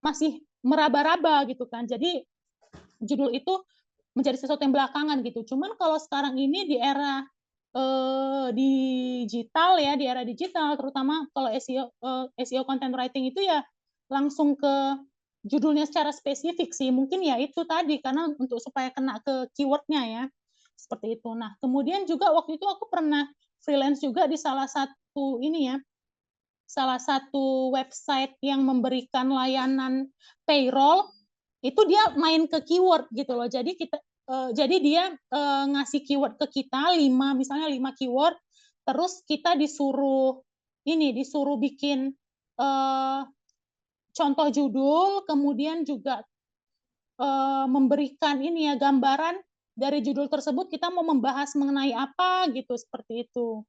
masih meraba-raba gitu kan. Jadi judul itu menjadi sesuatu yang belakangan gitu. Cuman kalau sekarang ini di era digital ya, di era digital terutama kalau SEO content writing itu ya langsung ke judulnya secara spesifik sih, mungkin ya itu tadi karena untuk supaya kena ke keywordnya ya, seperti itu. Nah, kemudian juga waktu itu aku pernah freelance juga di salah satu ini ya, salah satu website yang memberikan layanan payroll, itu dia main ke keyword gitu loh. Jadi jadi dia ngasih keyword ke kita misalnya 5 keyword, terus kita disuruh bikin contoh judul, kemudian juga memberikan ini ya gambaran dari judul tersebut kita mau membahas mengenai apa gitu, seperti itu.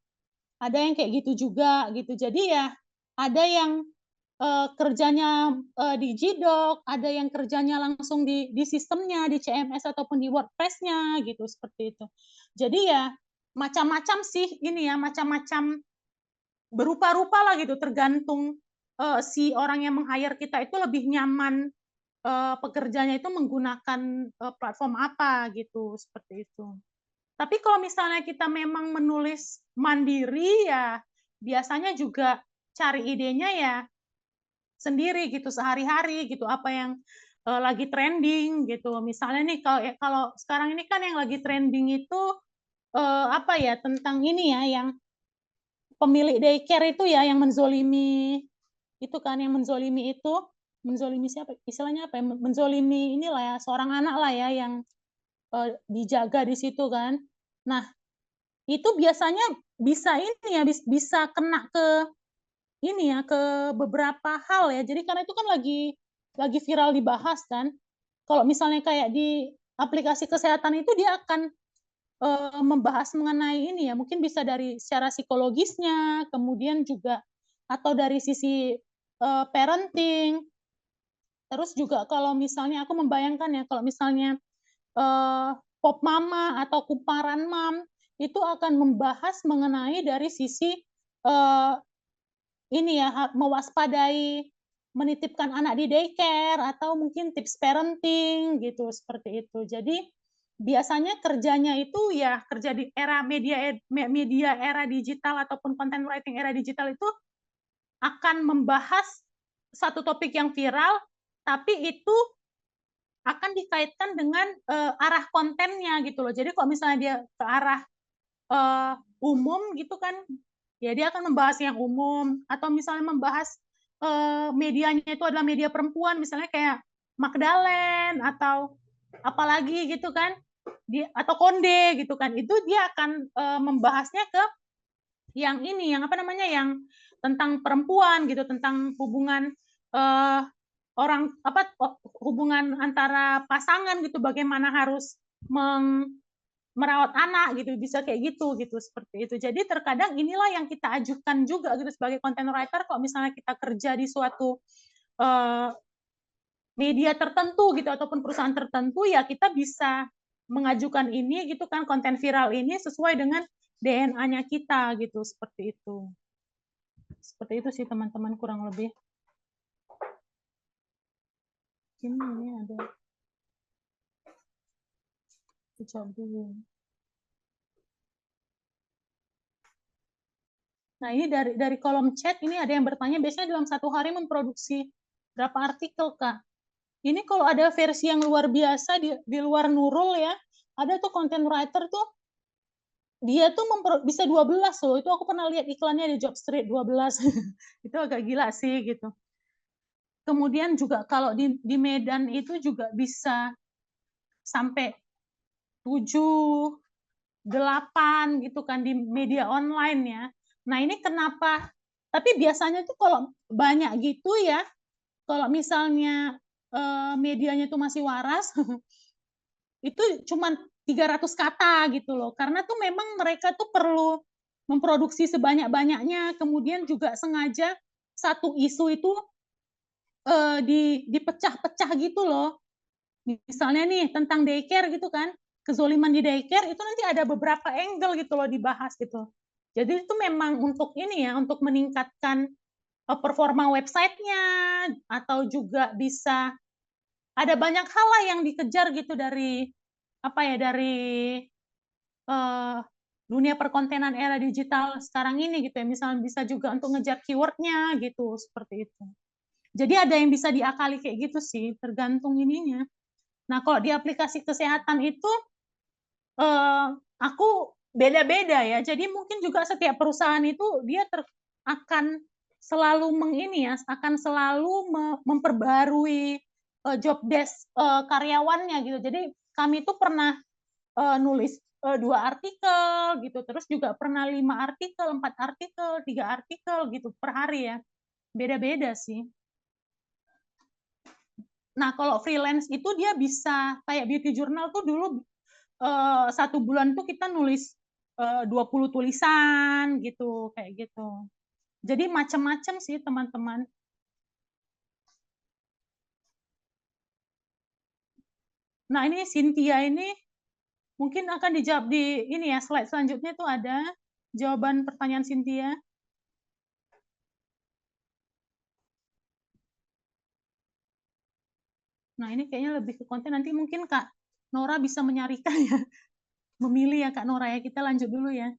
Ada yang kayak gitu juga gitu. Jadi ya ada yang kerjanya di Gdoc, ada yang kerjanya langsung di sistemnya, di CMS ataupun di WordPress-nya gitu, seperti itu. Jadi ya macam-macam sih ini ya, macam-macam berupa-rupa lah gitu, tergantung si orang yang meng-hire kita itu lebih nyaman pekerjanya itu menggunakan platform apa gitu, seperti itu. Tapi kalau misalnya kita memang menulis mandiri ya biasanya juga cari idenya ya sendiri gitu sehari-hari gitu, apa yang lagi trending gitu. Misalnya nih kalau sekarang ini kan yang lagi trending itu apa ya, tentang ini ya, yang pemilik daycare itu ya yang menzolimi itu kan, yang menzolimi siapa? Istilahnya apa ya? Menzolimi inilah ya, seorang anak lah ya yang dijaga di situ kan. Nah, itu biasanya bisa ini ya, bisa kena ke ini ya, ke beberapa hal ya. Jadi karena itu kan lagi viral dibahas kan. Kalau misalnya kayak di aplikasi kesehatan itu dia akan membahas mengenai ini ya, mungkin bisa dari secara psikologisnya, kemudian juga atau dari sisi parenting. Terus juga kalau misalnya aku membayangkan ya, kalau misalnya pop mama atau kumparan mam itu akan membahas mengenai dari sisi ini ya, mewaspadai menitipkan anak di daycare atau mungkin tips parenting gitu, seperti itu. Jadi biasanya kerjanya itu ya kerja di era media era digital ataupun content writing era digital itu akan membahas satu topik yang viral, tapi itu akan dikaitkan dengan arah kontennya gitu loh. Jadi kalau misalnya dia ke arah umum gitu kan, ya dia akan membahas yang umum, atau misalnya membahas medianya itu adalah media perempuan, misalnya kayak Magdalene atau apalagi gitu kan, atau Konde gitu kan, itu dia akan membahasnya ke yang ini, yang apa namanya, yang tentang perempuan gitu, tentang hubungan hubungan antara pasangan gitu, bagaimana harus merawat anak gitu, bisa kayak gitu seperti itu. Jadi terkadang inilah yang kita ajukan juga gitu sebagai content writer kalau misalnya kita kerja di suatu media tertentu gitu ataupun perusahaan tertentu, ya kita bisa mengajukan ini gitu kan, konten viral ini sesuai dengan DNA-nya kita gitu, seperti itu. Seperti itu sih teman-teman kurang lebih. Ini ada jawab dulu. Nah, ini dari kolom chat ini ada yang bertanya, biasanya dalam satu hari memproduksi berapa artikel, Kak? Ini kalau ada versi yang luar biasa di luar Nurul ya, ada tuh content writer tuh, dia tuh bisa 12 loh. Itu aku pernah lihat iklannya di Jobstreet 12. Itu agak gila sih gitu. Kemudian juga kalau di Medan itu juga bisa sampai 7, 8 gitu kan di media online ya. Nah, ini kenapa? Tapi biasanya tuh kalau banyak gitu ya, kalau misalnya medianya tuh masih waras, itu cuma 300 kata gitu loh. Karena tuh memang mereka tuh perlu memproduksi sebanyak-banyaknya, kemudian juga sengaja satu isu itu dipecah-pecah gitu loh. Misalnya nih tentang daycare gitu kan, kezoliman di daycare itu nanti ada beberapa angle gitu loh dibahas gitu. Jadi itu memang untuk ini ya, untuk meningkatkan performa websitenya, atau juga bisa ada banyak hal lah yang dikejar gitu dari apa ya, dari dunia perkontenan era digital sekarang ini gitu ya. Misalnya bisa juga untuk ngejar keywordnya gitu, seperti itu. Jadi ada yang bisa diakali kayak gitu sih, tergantung ininya. Nah, kalau di aplikasi kesehatan itu aku beda-beda ya. Jadi mungkin juga setiap perusahaan itu dia akan selalu akan selalu memperbarui job desk karyawannya gitu. Jadi kami itu pernah nulis 2 artikel gitu, terus juga pernah 5 artikel, 4 artikel, 3 artikel gitu per hari ya. Beda-beda sih. Nah, kalau freelance itu dia bisa kayak beauty journal tuh dulu 1 bulan tuh kita nulis 20 tulisan gitu, kayak gitu. Jadi macam-macam sih teman-teman. Nah, ini Cynthia ini mungkin akan dijawab di ini ya, slide selanjutnya tuh ada jawaban pertanyaan Cynthia. Nah, ini kayaknya lebih ke konten. Nanti mungkin Kak Nora bisa menyarikan ya. Memilih ya Kak Nora ya. Kita lanjut dulu ya.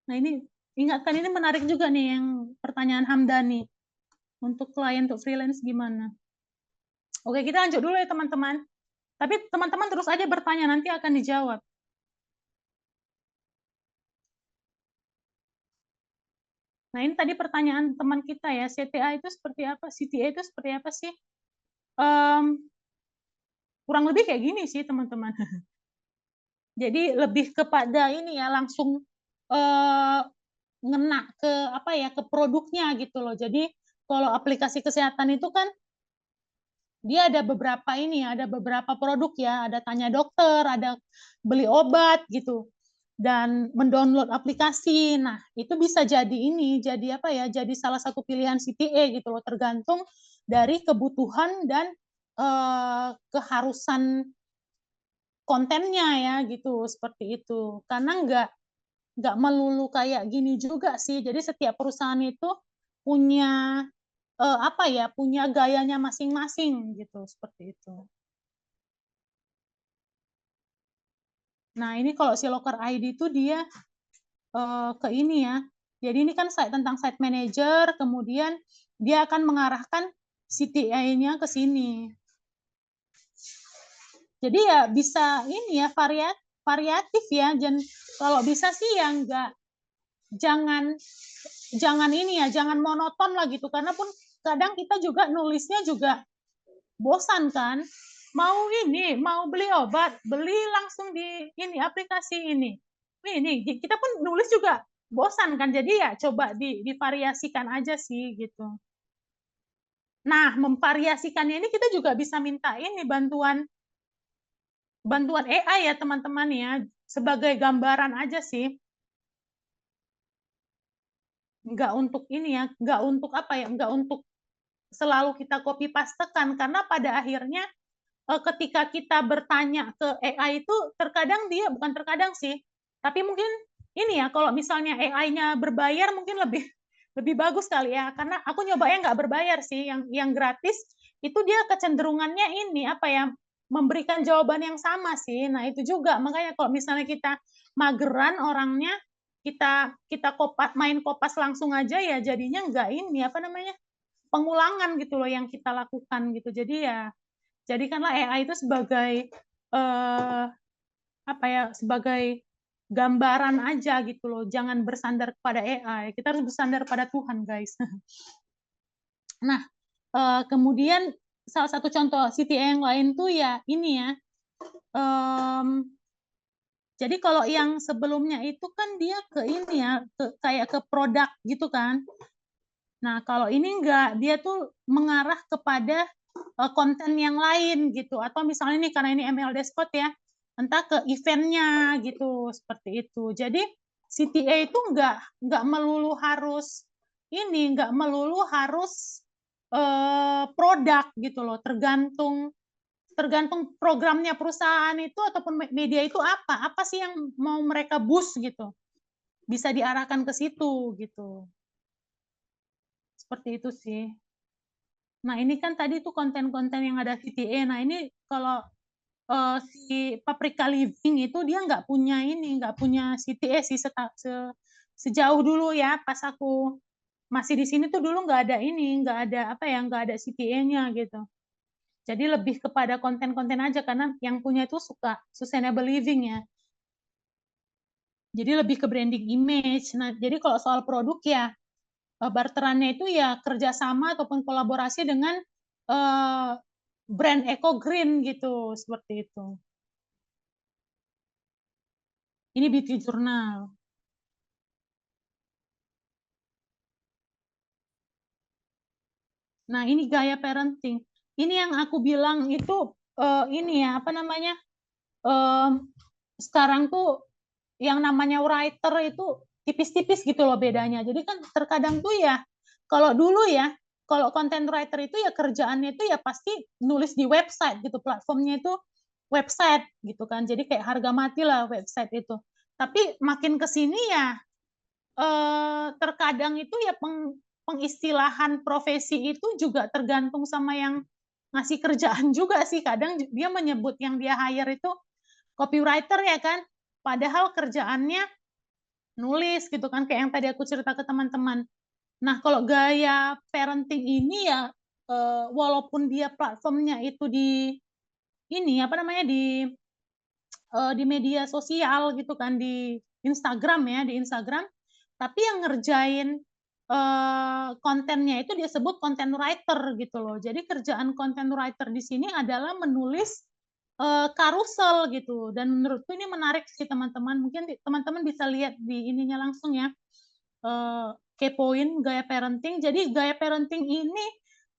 Nah, ini ingatkan ini menarik juga nih yang pertanyaan Hamdani. Untuk klien, untuk freelance gimana? Oke, kita lanjut dulu ya teman-teman. Tapi teman-teman terus aja bertanya, nanti akan dijawab. Nah, ini tadi pertanyaan teman kita ya, CTA itu seperti apa? CTA itu seperti apa sih? Kurang lebih kayak gini sih, teman-teman. Jadi lebih kepada ini ya, langsung ngena ke apa ya, ke produknya gitu loh. Jadi kalau aplikasi kesehatan itu kan dia ada beberapa ini ya, ada beberapa produk ya, ada tanya dokter, ada beli obat gitu, dan mendownload aplikasi. Nah, itu bisa jadi ini, jadi apa ya, jadi salah satu pilihan CTA gitu loh, tergantung dari kebutuhan dan keharusan kontennya ya gitu, seperti itu. Karena nggak melulu kayak gini juga sih. Jadi setiap perusahaan itu punya apa ya, punya gayanya masing-masing gitu, seperti itu. Nah, ini kalau si Locker ID itu dia ke ini ya. Jadi ini kan tentang site manager, kemudian dia akan mengarahkan CTA-nya ke sini. Jadi ya bisa ini ya, variatif ya. Dan kalau bisa sih ya jangan ini ya, jangan monoton lah gitu. Karena pun kadang kita juga nulisnya juga bosan kan. Mau beli obat, beli langsung di ini aplikasi ini. Ini kita pun nulis juga bosan kan. Jadi ya coba divariasikan aja sih gitu. Nah, memvariasikannya ini kita juga bisa minta ini bantuan AI ya teman-teman ya, sebagai gambaran aja sih. Nggak untuk ini ya, nggak untuk apa ya, nggak untuk selalu kita copy pastekan, karena pada akhirnya ketika kita bertanya ke AI itu terkadang dia, bukan terkadang sih, tapi mungkin ini ya, kalau misalnya AI-nya berbayar mungkin lebih bagus kali ya, karena aku nyobanya nggak berbayar sih, yang gratis itu dia kecenderungannya ini apa ya, memberikan jawaban yang sama sih. Nah itu juga makanya kalau misalnya kita mageran orangnya, kita main kopas langsung aja ya, jadinya nggak ini apa namanya, pengulangan gitu loh yang kita lakukan gitu. Jadi ya jadikanlah AI itu sebagai apa ya, sebagai gambaran aja gitu loh. Jangan bersandar kepada AI. Kita harus bersandar pada Tuhan, guys. Nah, kemudian salah satu contoh CTA yang lain tuh ya ini ya. Jadi kalau yang sebelumnya itu kan dia ke ini ya, kayak ke produk gitu kan. Nah, kalau ini enggak, dia tuh mengarah kepada konten yang lain gitu. Atau misalnya nih, karena ini ML Despot ya, entah ke eventnya gitu, seperti itu. Jadi CTA itu enggak melulu harus ini, enggak melulu harus produk gitu loh, tergantung programnya perusahaan itu ataupun media itu apa sih yang mau mereka boost gitu, bisa diarahkan ke situ gitu, seperti itu sih. Nah ini kan tadi tuh konten-konten yang ada CTA. Nah ini kalau si Paprika Living itu dia nggak punya CTA sih sejauh dulu ya pas aku masih di sini tuh dulu nggak ada ini, nggak ada apa ya, nggak ada CTA-nya gitu. Jadi lebih kepada konten-konten aja karena yang punya itu suka sustainable living ya. Jadi lebih ke branding image. Nah, jadi kalau soal produk ya barterannya itu ya kerjasama ataupun kolaborasi dengan brand Eco Green gitu, seperti itu. Ini Beauty Journal. Nah, ini gaya parenting. Ini yang aku bilang itu ini ya, apa namanya? Sekarang tuh yang namanya writer itu tipis-tipis gitu loh bedanya. Jadi kan terkadang tuh ya, kalau dulu ya, kalau content writer itu ya kerjaannya itu ya pasti nulis di website gitu, platformnya itu website gitu kan. Jadi kayak harga mati lah website itu. Tapi makin ke sini ya terkadang itu ya pengistilahan profesi itu juga tergantung sama yang ngasih kerjaan juga sih. Kadang dia menyebut yang dia hire itu copywriter ya kan, padahal kerjaannya nulis gitu kan, kayak yang tadi aku cerita ke teman-teman. Nah, kalau gaya parenting ini ya walaupun dia platformnya itu di ini apa namanya di media sosial gitu kan, di Instagram ya, di Instagram, tapi yang ngerjain kontennya itu dia sebut content writer gitu loh. Jadi kerjaan content writer di sini adalah menulis karusel gitu. Dan menurutku ini menarik sih teman-teman. Mungkin teman-teman bisa lihat di ininya langsung ya. Kepoin gaya parenting. Jadi gaya parenting ini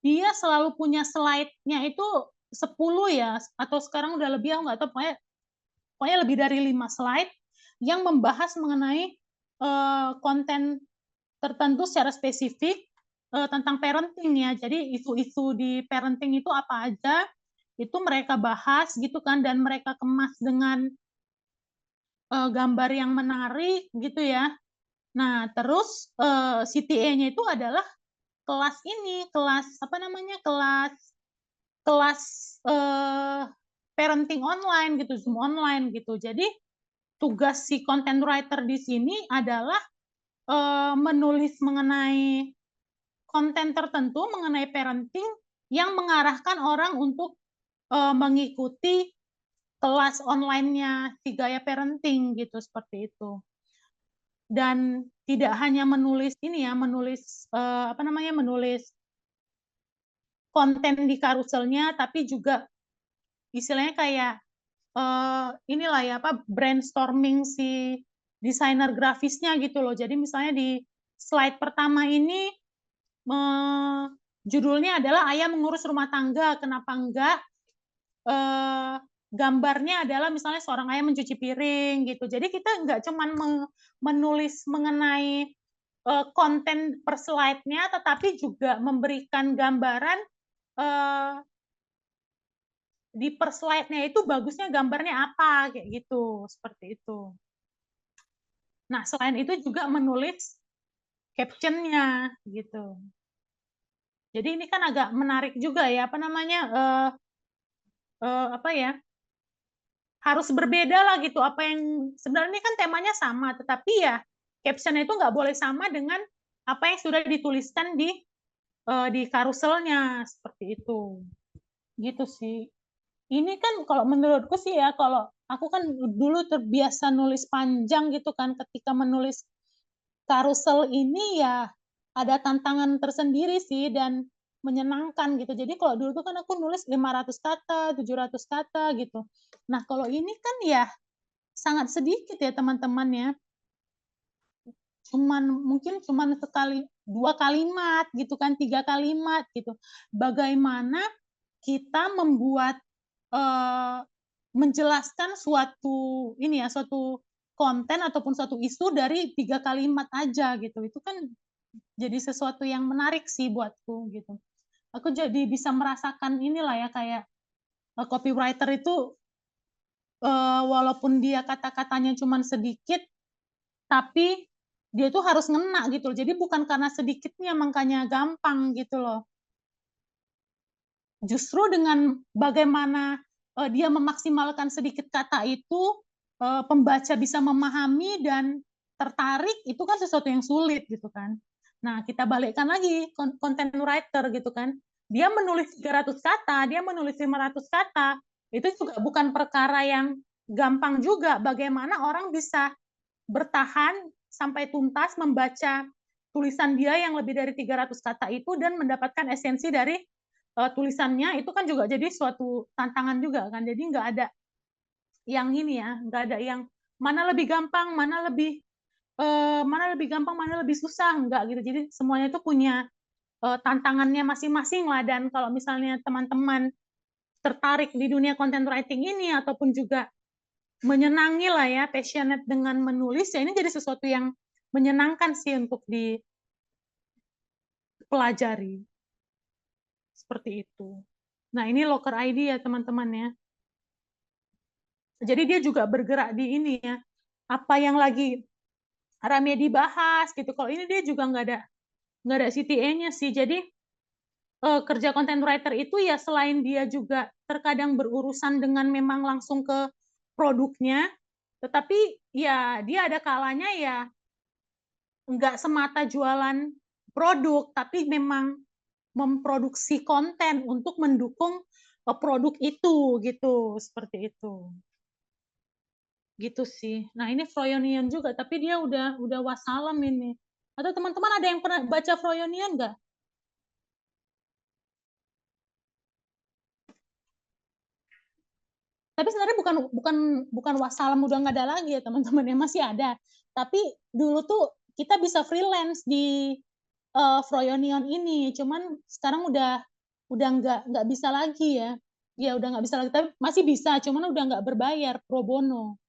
dia selalu punya slide-nya itu 10 ya, atau sekarang udah lebih, aku nggak tahu, pokoknya lebih dari 5 slide yang membahas mengenai konten tertentu secara spesifik tentang parenting ya. Jadi isu-isu di parenting itu apa aja, itu mereka bahas gitu kan, dan mereka kemas dengan gambar yang menarik gitu ya. Nah, terus CTA-nya itu adalah kelas ini, kelas apa namanya, kelas parenting online gitu, Zoom online gitu. Jadi tugas si content writer di sini adalah menulis mengenai konten tertentu mengenai parenting yang mengarahkan orang untuk mengikuti kelas online-nya si gaya parenting gitu, seperti itu. Dan tidak hanya menulis ini ya, menulis apa namanya, menulis konten di karuselnya, tapi juga istilahnya kayak inilah ya, apa, brainstorming si desainer grafisnya gitu loh. Jadi misalnya di slide pertama ini judulnya adalah ayah mengurus rumah tangga, kenapa enggak gambarnya adalah misalnya seorang ayah mencuci piring gitu. Jadi kita enggak cuman menulis mengenai konten per slide-nya, tetapi juga memberikan gambaran di per slide-nya itu bagusnya gambarnya apa, kayak gitu, seperti itu. Nah, selain itu juga menulis caption-nya gitu. Jadi ini kan agak menarik juga ya, apa namanya, apa ya, harus berbeda lah gitu. Apa yang sebenarnya kan temanya sama, tetapi ya caption itu nggak boleh sama dengan apa yang sudah dituliskan di karuselnya, seperti itu. Gitu sih. Ini kan kalau menurutku sih ya, kalau aku kan dulu terbiasa nulis panjang gitu kan, ketika menulis karusel ini ya ada tantangan tersendiri sih dan menyenangkan gitu. Jadi kalau dulu tuh kan aku nulis 500 kata, 700 kata gitu. Nah, kalau ini kan ya sangat sedikit ya teman-teman ya. Mungkin cuman sekali 2 kalimat gitu kan, 3 kalimat gitu. Bagaimana kita membuat menjelaskan suatu konten ataupun suatu isu dari 3 kalimat aja gitu. Itu kan jadi sesuatu yang menarik sih buatku gitu. Aku jadi bisa merasakan inilah ya, kayak copywriter itu walaupun dia kata-katanya cuma sedikit, tapi dia tuh harus ngena gitu. Jadi bukan karena sedikitnya makanya gampang gitu loh. Justru dengan bagaimana dia memaksimalkan sedikit kata itu, pembaca bisa memahami dan tertarik, itu kan sesuatu yang sulit gitu kan. Nah, kita balikkan lagi content writer gitu kan. Dia menulis 300 kata, dia menulis 500 kata. Itu juga bukan perkara yang gampang juga. Bagaimana orang bisa bertahan sampai tuntas membaca tulisan dia yang lebih dari 300 kata itu dan mendapatkan esensi dari tulisannya, itu kan juga jadi suatu tantangan juga kan. Jadi nggak ada yang ini ya, nggak ada yang mana lebih gampang, mana lebih gampang, mana lebih susah, enggak gitu. Jadi semuanya itu punya tantangannya masing-masing lah. Dan kalau misalnya teman-teman tertarik di dunia content writing ini ataupun juga menyenangi lah ya, passionate dengan menulis, ya ini jadi sesuatu yang menyenangkan sih untuk dipelajari. Seperti itu. Nah, ini Locker ID ya teman-teman ya. Jadi dia juga bergerak di ini ya, apa yang lagi rame dibahas gitu. Kalau ini dia juga nggak ada CTA-nya sih. Jadi kerja content writer itu ya selain dia juga terkadang berurusan dengan memang langsung ke produknya, tetapi ya dia ada kalanya ya nggak semata jualan produk, tapi memang memproduksi konten untuk mendukung produk itu gitu, seperti itu. Gitu sih. Nah, ini Froyonion juga, tapi dia udah wassalam ini. Atau teman-teman ada yang pernah baca Froyonion nggak? Tapi sebenarnya bukan wassalam udah nggak ada lagi ya teman-teman, ya masih ada. Tapi dulu tuh kita bisa freelance di Froyonion ini, cuman sekarang udah nggak bisa lagi ya. Ya udah nggak bisa lagi, tapi masih bisa, cuman udah nggak berbayar pro bono.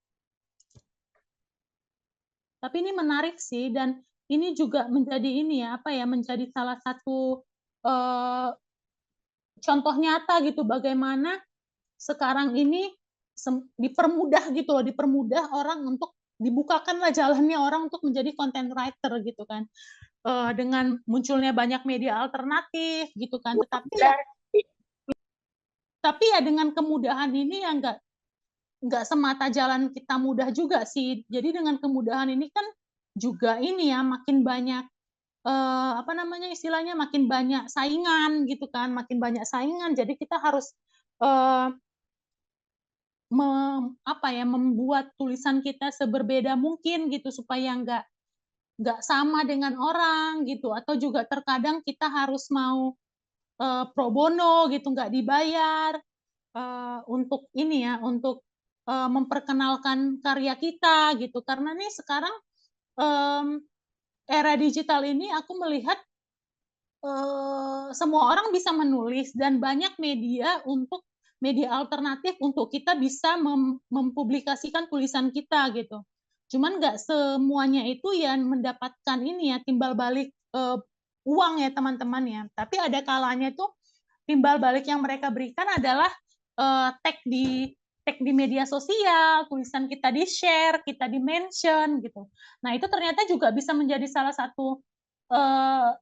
Tapi ini menarik sih, dan ini juga menjadi ini ya, apa ya, menjadi salah satu contoh nyata gitu bagaimana sekarang ini dipermudah gitu loh, dipermudah orang untuk dibukakanlah jalannya orang untuk menjadi content writer gitu kan, dengan munculnya banyak media alternatif gitu kan. Tapi ya dengan kemudahan ini ya nggak semata jalan kita mudah juga sih. Jadi dengan kemudahan ini kan juga ini ya makin banyak apa namanya istilahnya, makin banyak saingan gitu kan, makin banyak saingan. Jadi kita harus membuat tulisan kita seberbeda mungkin gitu supaya nggak sama dengan orang gitu. Atau juga terkadang kita harus mau pro bono gitu, nggak dibayar untuk ini ya, untuk memperkenalkan karya kita gitu. Karena nih sekarang era digital ini aku melihat semua orang bisa menulis dan banyak media alternatif untuk kita bisa mempublikasikan tulisan kita gitu. Cuman nggak semuanya itu ya mendapatkan ini ya timbal balik uang ya teman-teman ya. Tapi ada kalanya tuh timbal balik yang mereka berikan adalah tag di media sosial, tulisan kita di-share, kita di-mention gitu. Nah, itu ternyata juga bisa menjadi salah satu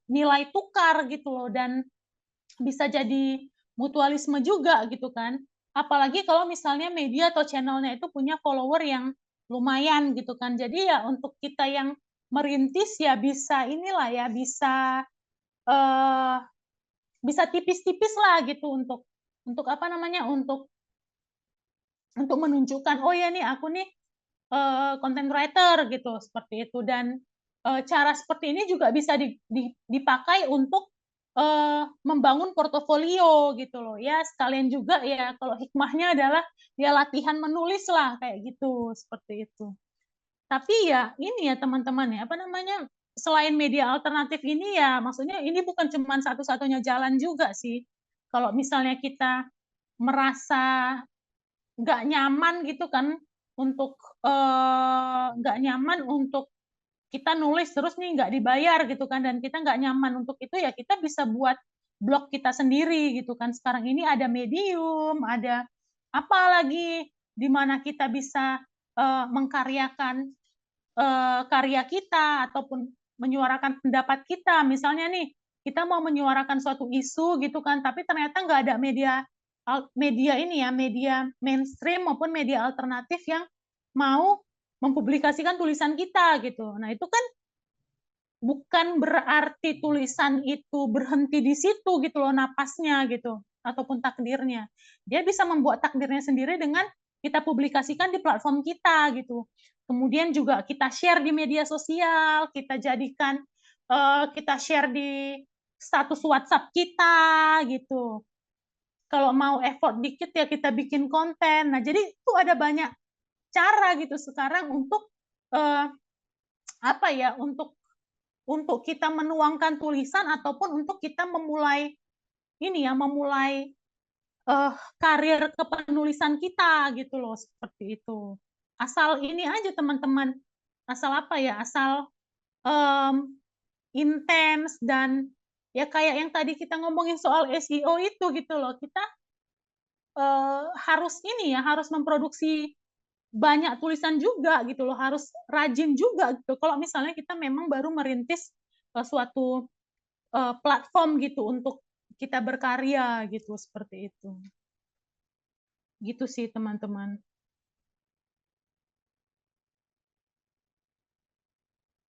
nilai tukar gitu loh, dan bisa jadi mutualisme juga gitu kan. Apalagi kalau misalnya media atau channelnya itu punya follower yang lumayan gitu kan. Jadi ya untuk kita yang merintis ya bisa inilah ya, bisa tipis-tipis lah gitu untuk apa namanya, untuk menunjukkan oh ya nih aku nih content writer gitu, seperti itu. Dan cara seperti ini juga bisa dipakai untuk membangun portofolio gitu loh ya, sekalian juga ya kalau hikmahnya adalah ya latihan menulis lah kayak gitu, seperti itu. Tapi ya ini ya teman-teman ya, apa namanya, selain media alternatif ini ya maksudnya ini bukan cuma satu-satunya jalan juga sih. Kalau misalnya kita merasa nggak nyaman gitu kan untuk nggak nyaman untuk kita nulis terus nih nggak dibayar gitu kan, dan kita nggak nyaman untuk itu, ya kita bisa buat blog kita sendiri gitu kan. Sekarang ini ada Medium, ada apa lagi di mana kita bisa mengkaryakan karya kita ataupun menyuarakan pendapat kita. Misalnya nih kita mau menyuarakan suatu isu gitu kan, tapi ternyata nggak ada media ini ya, media mainstream maupun media alternatif yang mau mempublikasikan tulisan kita gitu. Nah, itu kan bukan berarti tulisan itu berhenti di situ gitu loh napasnya gitu ataupun takdirnya. Dia bisa membuat takdirnya sendiri dengan kita publikasikan di platform kita gitu. Kemudian juga kita share di media sosial, kita jadikan kita share di status WhatsApp kita gitu. Kalau mau effort dikit ya kita bikin konten. Nah, jadi itu ada banyak cara gitu sekarang untuk apa ya, untuk kita menuangkan tulisan ataupun untuk kita memulai ini ya, memulai karir kepenulisan kita gitu loh, seperti itu. Asal ini aja teman-teman, asal apa ya, asal intens dan ya kayak yang tadi kita ngomongin soal SEO itu gitu loh, kita harus ini ya, harus memproduksi banyak tulisan juga gitu loh, harus rajin juga gitu. Kalau misalnya kita memang baru merintis suatu platform gitu untuk kita berkarya gitu, seperti itu. Gitu sih teman-teman.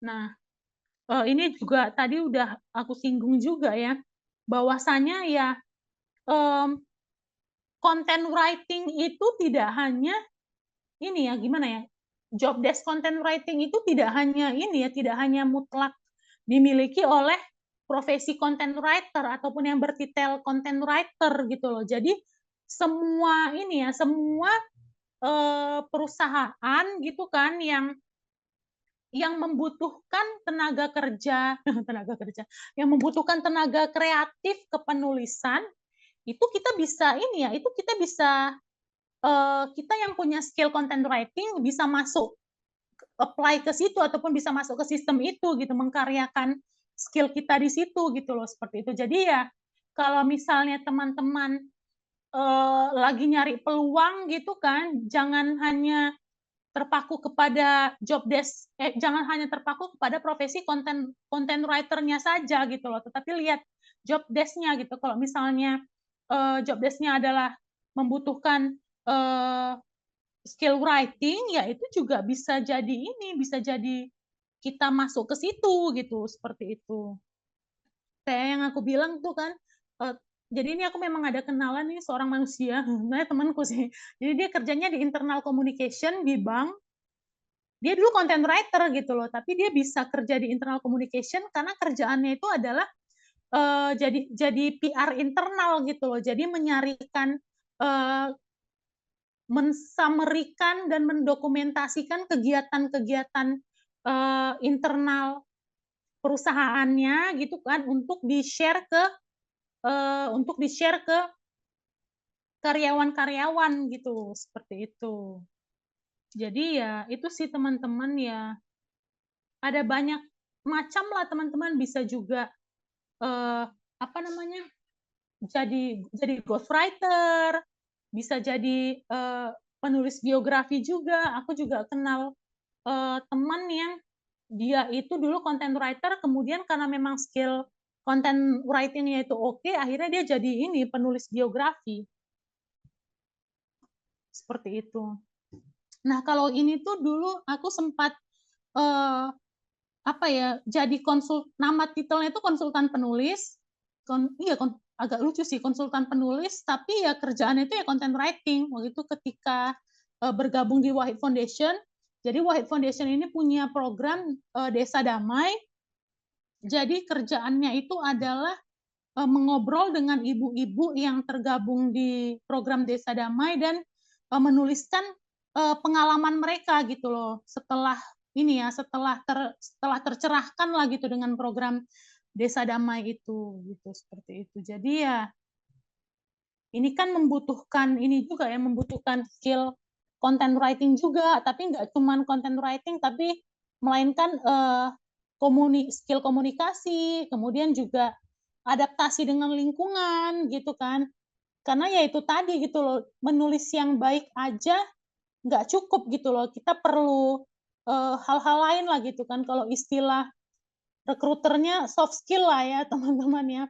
Nah, ini juga tadi udah aku singgung juga ya, bahwasanya ya content writing itu tidak hanya ini ya, gimana ya, job desk content writing itu tidak hanya ini ya, tidak hanya mutlak dimiliki oleh profesi content writer ataupun yang bertitel content writer gitu loh. Jadi semua ini ya, semua perusahaan gitu kan yang membutuhkan tenaga kerja, yang membutuhkan tenaga kreatif kepenulisan, itu kita bisa ini ya, itu kita bisa kita yang punya skill content writing bisa masuk apply ke situ ataupun bisa masuk ke sistem itu gitu, mengkaryakan skill kita di situ gitu loh, seperti itu. Jadi ya kalau misalnya teman-teman lagi nyari peluang gitu kan, jangan hanya terpaku kepada job desk, jangan hanya terpaku kepada profesi content writer-nya saja gitu loh, tetapi lihat job desk-nya gitu. Kalau misalnya job desk-nya adalah membutuhkan skill writing, ya itu juga bisa jadi ini, bisa jadi kita masuk ke situ gitu, seperti itu. Kayak yang aku bilang tuh kan, jadi ini aku memang ada kenalan nih seorang manusia, sebenarnya temanku sih. Jadi dia kerjanya di internal communication di bank. Dia dulu content writer gitu loh, tapi dia bisa kerja di internal communication karena kerjaannya itu adalah jadi PR internal gitu loh. Jadi menyarikan mensamerikan dan mendokumentasikan kegiatan-kegiatan internal perusahaannya gitu kan untuk di-share ke karyawan-karyawan gitu, seperti itu. Jadi ya itu sih teman-teman ya, ada banyak macam lah teman-teman, bisa juga apa namanya, jadi ghostwriter, bisa jadi penulis biografi juga. Aku juga kenal teman yang dia itu dulu content writer, kemudian karena memang skill content writing-nya itu oke, akhirnya dia jadi ini penulis biografi. Seperti itu. Nah, kalau ini tuh dulu aku sempat apa ya, jadi nama titelnya itu konsultan penulis. Agak lucu sih, konsultan penulis, tapi ya kerjaannya itu ya content writing. Waktu itu ketika bergabung di Wahid Foundation, jadi Wahid Foundation ini punya program Desa Damai. Jadi kerjaannya itu adalah mengobrol dengan ibu-ibu yang tergabung di program Desa Damai dan menuliskan pengalaman mereka gitu loh, setelah ini ya, setelah tercerahkan lah gitu dengan program Desa Damai itu gitu, seperti itu. Jadi ya ini kan membutuhkan ini juga ya, membutuhkan skill content writing juga, tapi nggak cuma content writing, tapi melainkan skill komunikasi, kemudian juga adaptasi dengan lingkungan gitu kan. Karena ya itu tadi gitu loh, menulis yang baik aja nggak cukup gitu loh, kita perlu hal-hal lain lah gitu kan. Kalau istilah rekruternya soft skill lah ya teman-teman ya,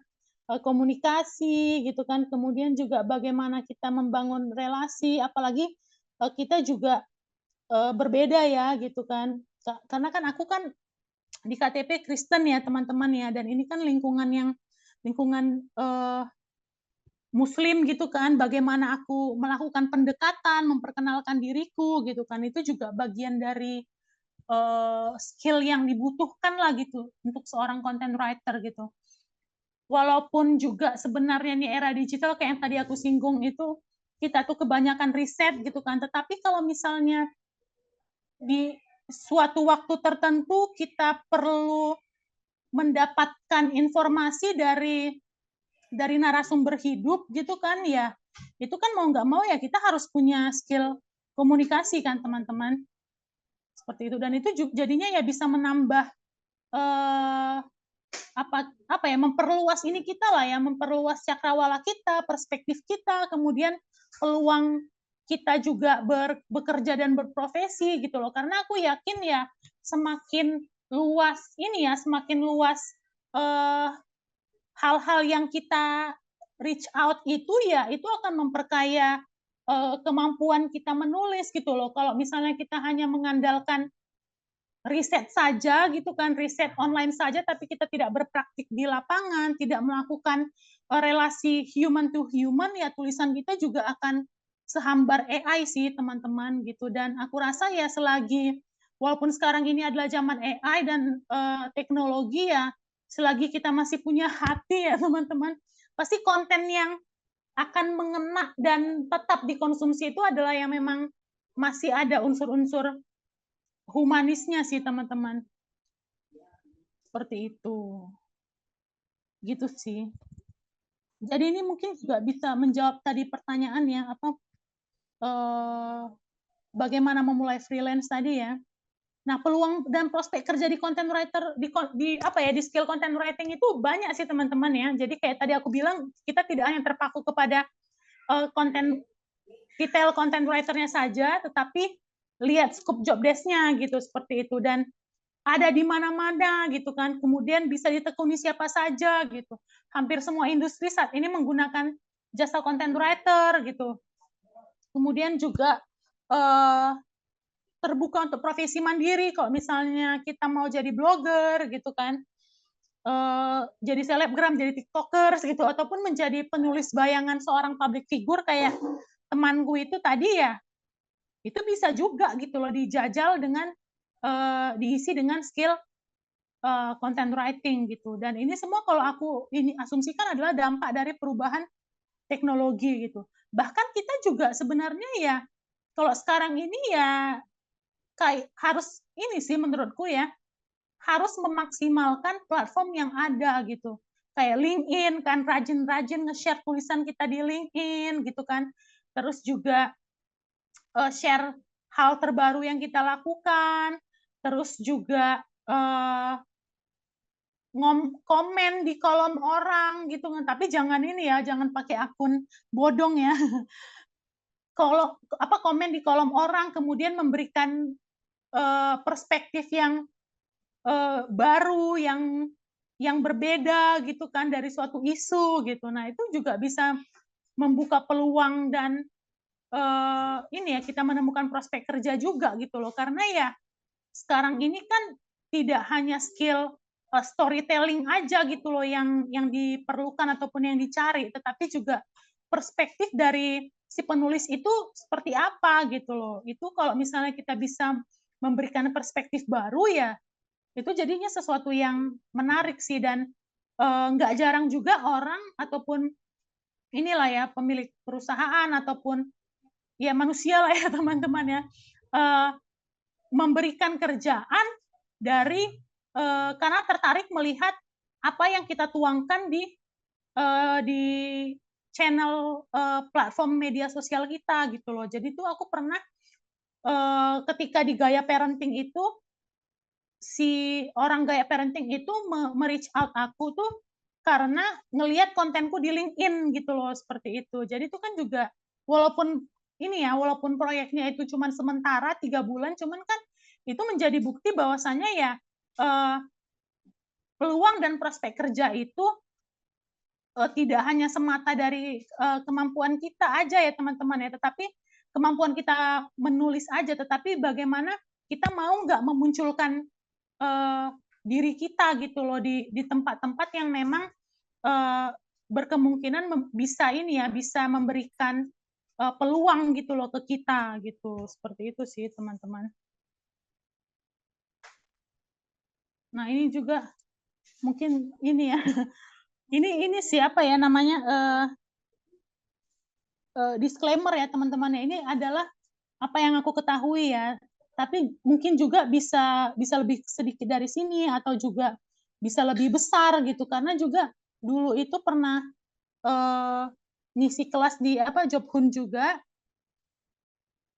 komunikasi gitu kan, kemudian juga bagaimana kita membangun relasi, apalagi kita juga berbeda ya gitu kan, karena kan aku kan di KTP Kristen ya teman-teman ya, dan ini kan lingkungan Muslim gitu kan, bagaimana aku melakukan pendekatan, memperkenalkan diriku gitu kan, itu juga bagian dari skill yang dibutuhkan lah gitu untuk seorang content writer gitu. Walaupun juga sebenarnya nih era digital kayak yang tadi aku singgung itu, kita tuh kebanyakan riset gitu kan, tetapi kalau misalnya di suatu waktu tertentu kita perlu mendapatkan informasi dari narasumber hidup gitu kan ya, itu kan mau nggak mau ya kita harus punya skill komunikasi kan teman-teman, seperti itu. Dan itu jadinya ya bisa menambah apa ya, memperluas ini kita lah ya, memperluas cakrawala kita, perspektif kita, kemudian peluang kita juga bekerja dan berprofesi gitu loh. Karena aku yakin ya semakin luas ini ya, semakin luas hal-hal yang kita reach out itu ya, itu akan memperkaya kemampuan kita menulis gitu loh. Kalau misalnya kita hanya mengandalkan riset saja gitu kan, riset online saja, tapi kita tidak berpraktik di lapangan, tidak melakukan relasi human to human, ya tulisan kita juga akan sehambar AI sih teman-teman gitu. Dan aku rasa ya selagi, walaupun sekarang ini adalah zaman AI dan teknologi ya, selagi kita masih punya hati ya teman-teman, pasti konten yang akan mengena dan tetap dikonsumsi itu adalah yang memang masih ada unsur-unsur humanisnya sih teman-teman, seperti itu, gitu sih. Jadi ini mungkin juga bisa menjawab tadi pertanyaannya apa bagaimana memulai freelance tadi ya. Nah, peluang dan prospek kerja di content writer di apa ya, di skill content writing itu banyak sih teman-teman ya. Jadi kayak tadi aku bilang, kita tidak hanya terpaku kepada detail content writer-nya saja, tetapi lihat scope job desk-nya gitu, seperti itu. Dan ada di mana-mana gitu kan, kemudian bisa ditekuni siapa saja gitu. Hampir semua industri saat ini menggunakan jasa content writer gitu. Kemudian juga terbuka untuk profesi mandiri, kalau misalnya kita mau jadi blogger gitu kan, jadi selebgram, jadi tiktokers gitu, ataupun menjadi penulis bayangan seorang public figure kayak temanku itu tadi ya, itu bisa juga gitu loh dijajal dengan diisi dengan skill content writing gitu. Dan ini semua kalau aku ini asumsikan adalah dampak dari perubahan teknologi gitu. Bahkan kita juga sebenarnya ya kalau sekarang ini ya kayak harus ini sih menurutku ya, harus memaksimalkan platform yang ada gitu. Kayak LinkedIn kan, rajin-rajin nge-share tulisan kita di LinkedIn gitu kan. Terus juga share hal terbaru yang kita lakukan. Terus juga komen di kolom orang gitu kan, tapi jangan ini ya, jangan pakai akun bodong ya. Kalau apa komen di kolom orang kemudian memberikan perspektif yang baru, yang berbeda gitu kan dari suatu isu gitu. Nah, itu juga bisa membuka peluang dan ini ya kita menemukan prospek kerja juga gitu loh. Karena ya sekarang ini kan tidak hanya skill storytelling aja gitu loh yang diperlukan ataupun yang dicari, tetapi juga perspektif dari si penulis itu seperti apa gitu loh. Itu kalau misalnya kita bisa memberikan perspektif baru ya, itu jadinya sesuatu yang menarik sih. Dan nggak jarang juga orang ataupun inilah ya pemilik perusahaan ataupun ya manusia lah ya teman-teman ya, memberikan kerjaan dari karena tertarik melihat apa yang kita tuangkan di channel platform media sosial kita gitu loh. Jadi tuh aku pernah ketika di Gaya Parenting itu si orang Gaya Parenting itu me-reach out aku tuh karena ngelihat kontenku di LinkedIn gitu loh, seperti itu. Jadi itu kan juga walaupun ini ya, walaupun proyeknya itu cuma sementara 3 bulan, cuman kan itu menjadi bukti bahwasannya ya peluang dan prospek kerja itu tidak hanya semata dari kemampuan kita aja ya teman-teman ya, tetapi kemampuan kita menulis aja, tetapi bagaimana kita mau nggak memunculkan diri kita gitu loh di tempat-tempat yang memang berkemungkinan bisa ini ya, bisa memberikan peluang gitu loh ke kita gitu. Seperti itu sih teman-teman. Nah, ini juga mungkin ini ya. Ini siapa ya namanya disclaimer ya teman-teman. Ini adalah apa yang aku ketahui ya. Tapi mungkin juga bisa lebih sedikit dari sini atau juga bisa lebih besar gitu, karena juga dulu itu pernah ngisi kelas di Job Hunt juga,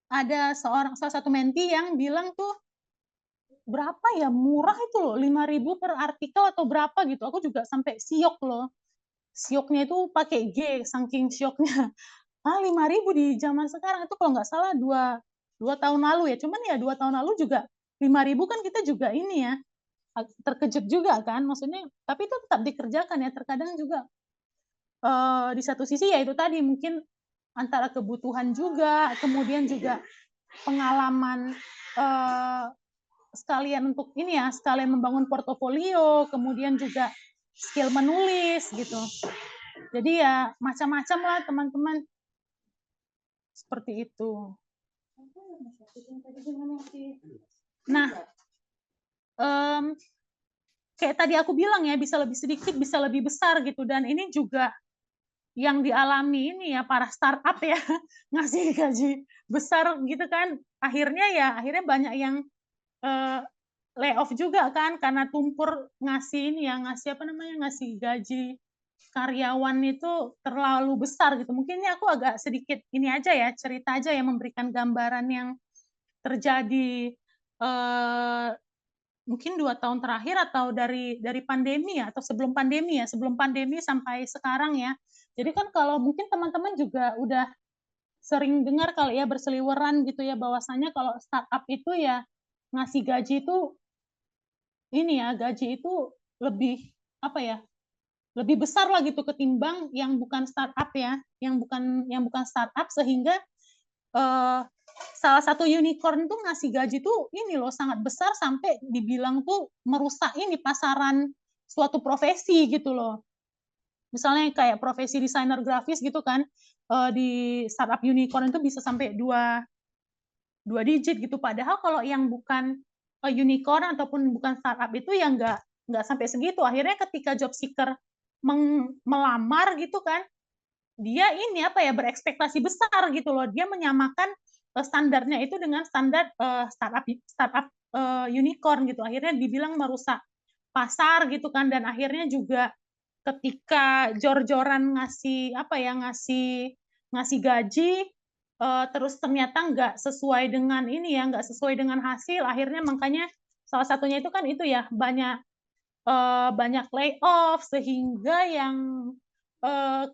ada salah satu menti yang bilang tuh berapa ya, murah itu loh, 5.000 per artikel atau berapa gitu. Aku juga sampai siok loh. Sioknya itu pakai G, saking sioknya. 5.000 di zaman sekarang itu kalau nggak salah dua tahun lalu ya. Cuman ya 2 tahun lalu juga 5.000 kan kita juga ini ya, terkejut juga kan, maksudnya. Tapi itu tetap dikerjakan ya. Terkadang juga di satu sisi ya itu tadi mungkin antara kebutuhan juga, kemudian juga pengalaman sekalian untuk ini ya, sekalian membangun portofolio, kemudian juga skill menulis gitu. Jadi ya macam-macam lah teman-teman. Seperti itu. Nah, kayak tadi aku bilang ya, bisa lebih sedikit, bisa lebih besar gitu. Dan ini juga yang dialami ini ya para startup ya, ngasih gaji besar gitu kan. Akhirnya banyak yang layoff juga kan, karena tumpur ngasih ini ya, ngasih gaji karyawan itu terlalu besar gitu. Mungkin ini aku agak sedikit ini aja ya, cerita aja ya, memberikan gambaran yang terjadi mungkin 2 tahun terakhir atau dari pandemi ya, atau sebelum pandemi sampai sekarang ya. Jadi kan kalau mungkin teman-teman juga udah sering dengar kali ya, berseliweran gitu ya, bahwasanya kalau startup itu ya ngasih gaji itu ini ya, gaji itu lebih lebih besar lah gitu ketimbang yang bukan startup ya, yang bukan startup, sehingga salah satu unicorn tuh ngasih gaji tuh ini loh sangat besar sampai dibilang tuh merusak ini pasaran suatu profesi gitu loh. Misalnya kayak profesi desainer grafis gitu kan, di startup unicorn itu bisa sampai dua digit gitu. Padahal kalau yang bukan unicorn ataupun bukan startup itu ya nggak sampai segitu. Akhirnya ketika job seeker melamar gitu kan, dia ini berekspektasi besar gitu loh. Dia menyamakan standarnya itu dengan standar startup unicorn gitu. Akhirnya dibilang merusak pasar gitu kan, dan akhirnya juga ketika jor-joran ngasih gaji terus ternyata nggak sesuai dengan ini ya, nggak sesuai dengan hasil. Akhirnya makanya salah satunya itu kan itu ya, banyak layoff, sehingga yang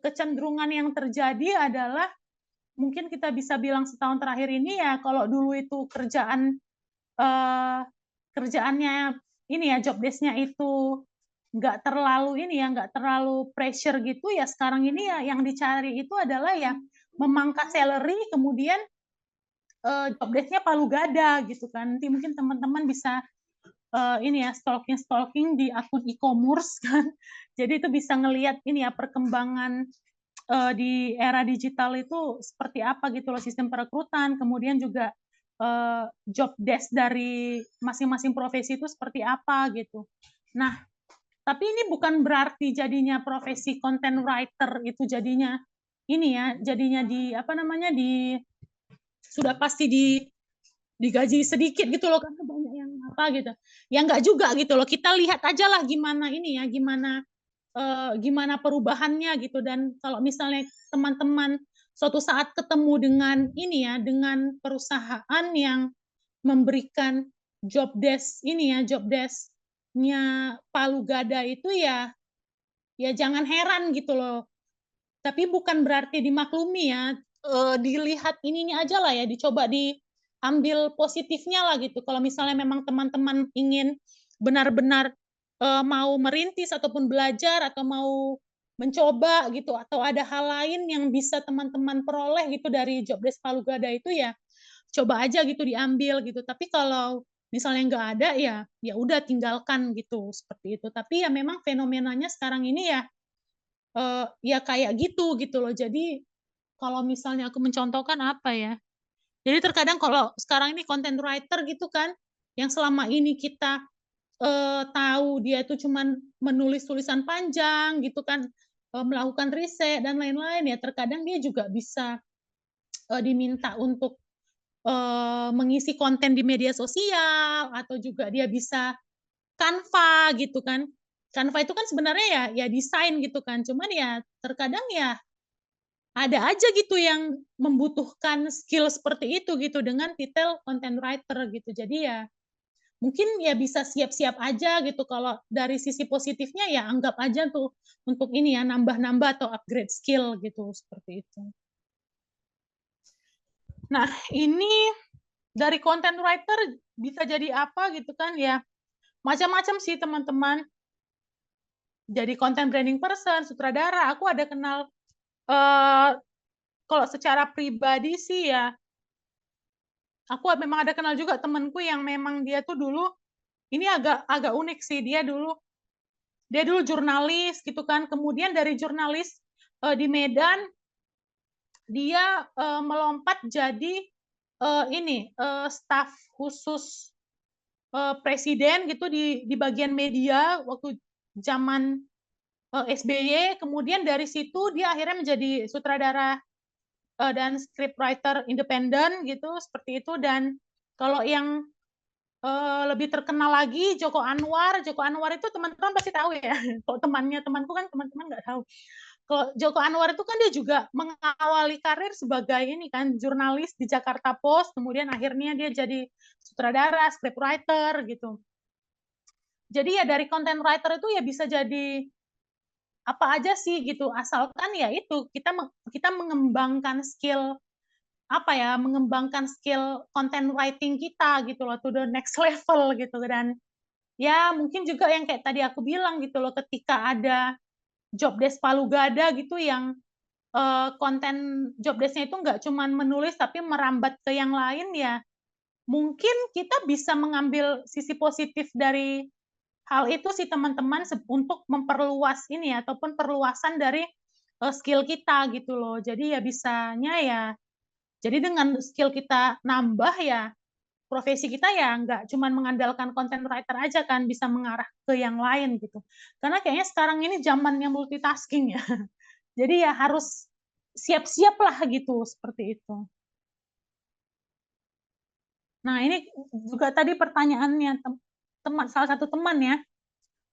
kecenderungan yang terjadi adalah mungkin kita bisa bilang setahun terakhir ini ya, kalau dulu itu kerjaannya ini ya, job desk-nya itu nggak terlalu pressure gitu ya, sekarang ini ya yang dicari itu adalah ya memangkas salary, kemudian job desk-nya palu gada gitu kan. Nanti mungkin teman-teman bisa ini ya, stalking di akun e-commerce kan. Jadi itu bisa ngelihat ini ya perkembangan di era digital itu seperti apa gitu loh, sistem perekrutan, kemudian juga job desk dari masing-masing profesi itu seperti apa gitu. Nah, tapi ini bukan berarti jadinya profesi content writer itu jadinya ini ya, jadinya sudah pasti digaji sedikit gitu loh, karena banyak yang gitu. Ya enggak juga gitu loh. Kita lihat aja lah gimana ini ya, gimana perubahannya gitu. Dan kalau misalnya teman-teman suatu saat ketemu dengan ini ya, dengan perusahaan yang memberikan job desk-nya palu gada itu ya jangan heran gitu loh. Tapi bukan berarti dimaklumi ya, dilihat ininya aja lah ya, dicoba diambil positifnya lah gitu. Kalau misalnya memang teman-teman ingin benar-benar mau merintis ataupun belajar atau mau mencoba gitu, atau ada hal lain yang bisa teman-teman peroleh gitu dari job desk palu gada itu ya, coba aja gitu diambil gitu. Tapi kalau misalnya nggak ada ya udah tinggalkan gitu seperti itu. Tapi ya memang fenomenanya sekarang ini ya kayak gitu loh. Jadi kalau misalnya aku mencontohkan apa ya? Jadi terkadang kalau sekarang ini content writer gitu kan, yang selama ini kita tahu dia itu cuman menulis tulisan panjang gitu kan, melakukan riset dan lain-lain ya, terkadang dia juga bisa diminta untuk mengisi konten di media sosial atau juga dia bisa Canva gitu kan. Canva itu kan sebenarnya ya desain gitu kan, cuman ya terkadang ya ada aja gitu yang membutuhkan skill seperti itu gitu dengan titel content writer gitu. Jadi ya mungkin ya bisa siap-siap aja gitu. Kalau dari sisi positifnya ya anggap aja tuh untuk ini ya nambah-nambah atau upgrade skill gitu seperti itu. Nah, ini dari content writer bisa jadi apa gitu kan ya. Macam-macam sih teman-teman. Jadi content branding person, sutradara, aku ada kenal kalau secara pribadi sih ya, aku memang ada kenal juga temanku yang memang dia tuh dulu ini agak unik sih, dia dulu jurnalis gitu kan, kemudian dari jurnalis di Medan dia melompat jadi ini staf khusus presiden gitu di bagian media waktu zaman SBY, kemudian dari situ dia akhirnya menjadi sutradara dan scriptwriter independen gitu seperti itu. Dan kalau yang lebih terkenal lagi Joko Anwar itu teman-teman pasti tahu ya. Kalau temanku kan teman-teman nggak tahu. Kalau Joko Anwar itu kan dia juga mengawali karir sebagai ini kan jurnalis di Jakarta Post, kemudian akhirnya dia jadi sutradara, scriptwriter gitu. Jadi ya dari content writer itu ya bisa jadi apa aja sih gitu, asalkan ya itu kita mengembangkan skill apa ya, mengembangkan skill content writing kita gitu loh to the next level gitu. Dan ya mungkin juga yang kayak tadi aku bilang gitu loh, ketika ada job desk Palu Gada gitu yang konten job desk-nya itu nggak cuma menulis tapi merambat ke yang lain ya, mungkin kita bisa mengambil sisi positif dari hal itu sih teman-teman untuk memperluas ini ya, ataupun perluasan dari skill kita gitu loh. Jadi ya bisanya ya, jadi dengan skill kita nambah ya, profesi kita ya nggak cuma mengandalkan content writer aja kan, bisa mengarah ke yang lain gitu. Karena kayaknya sekarang ini zamannya multitasking ya. Jadi ya harus siap-siap lah gitu, seperti itu. Nah, ini juga tadi pertanyaannya salah satu teman ya,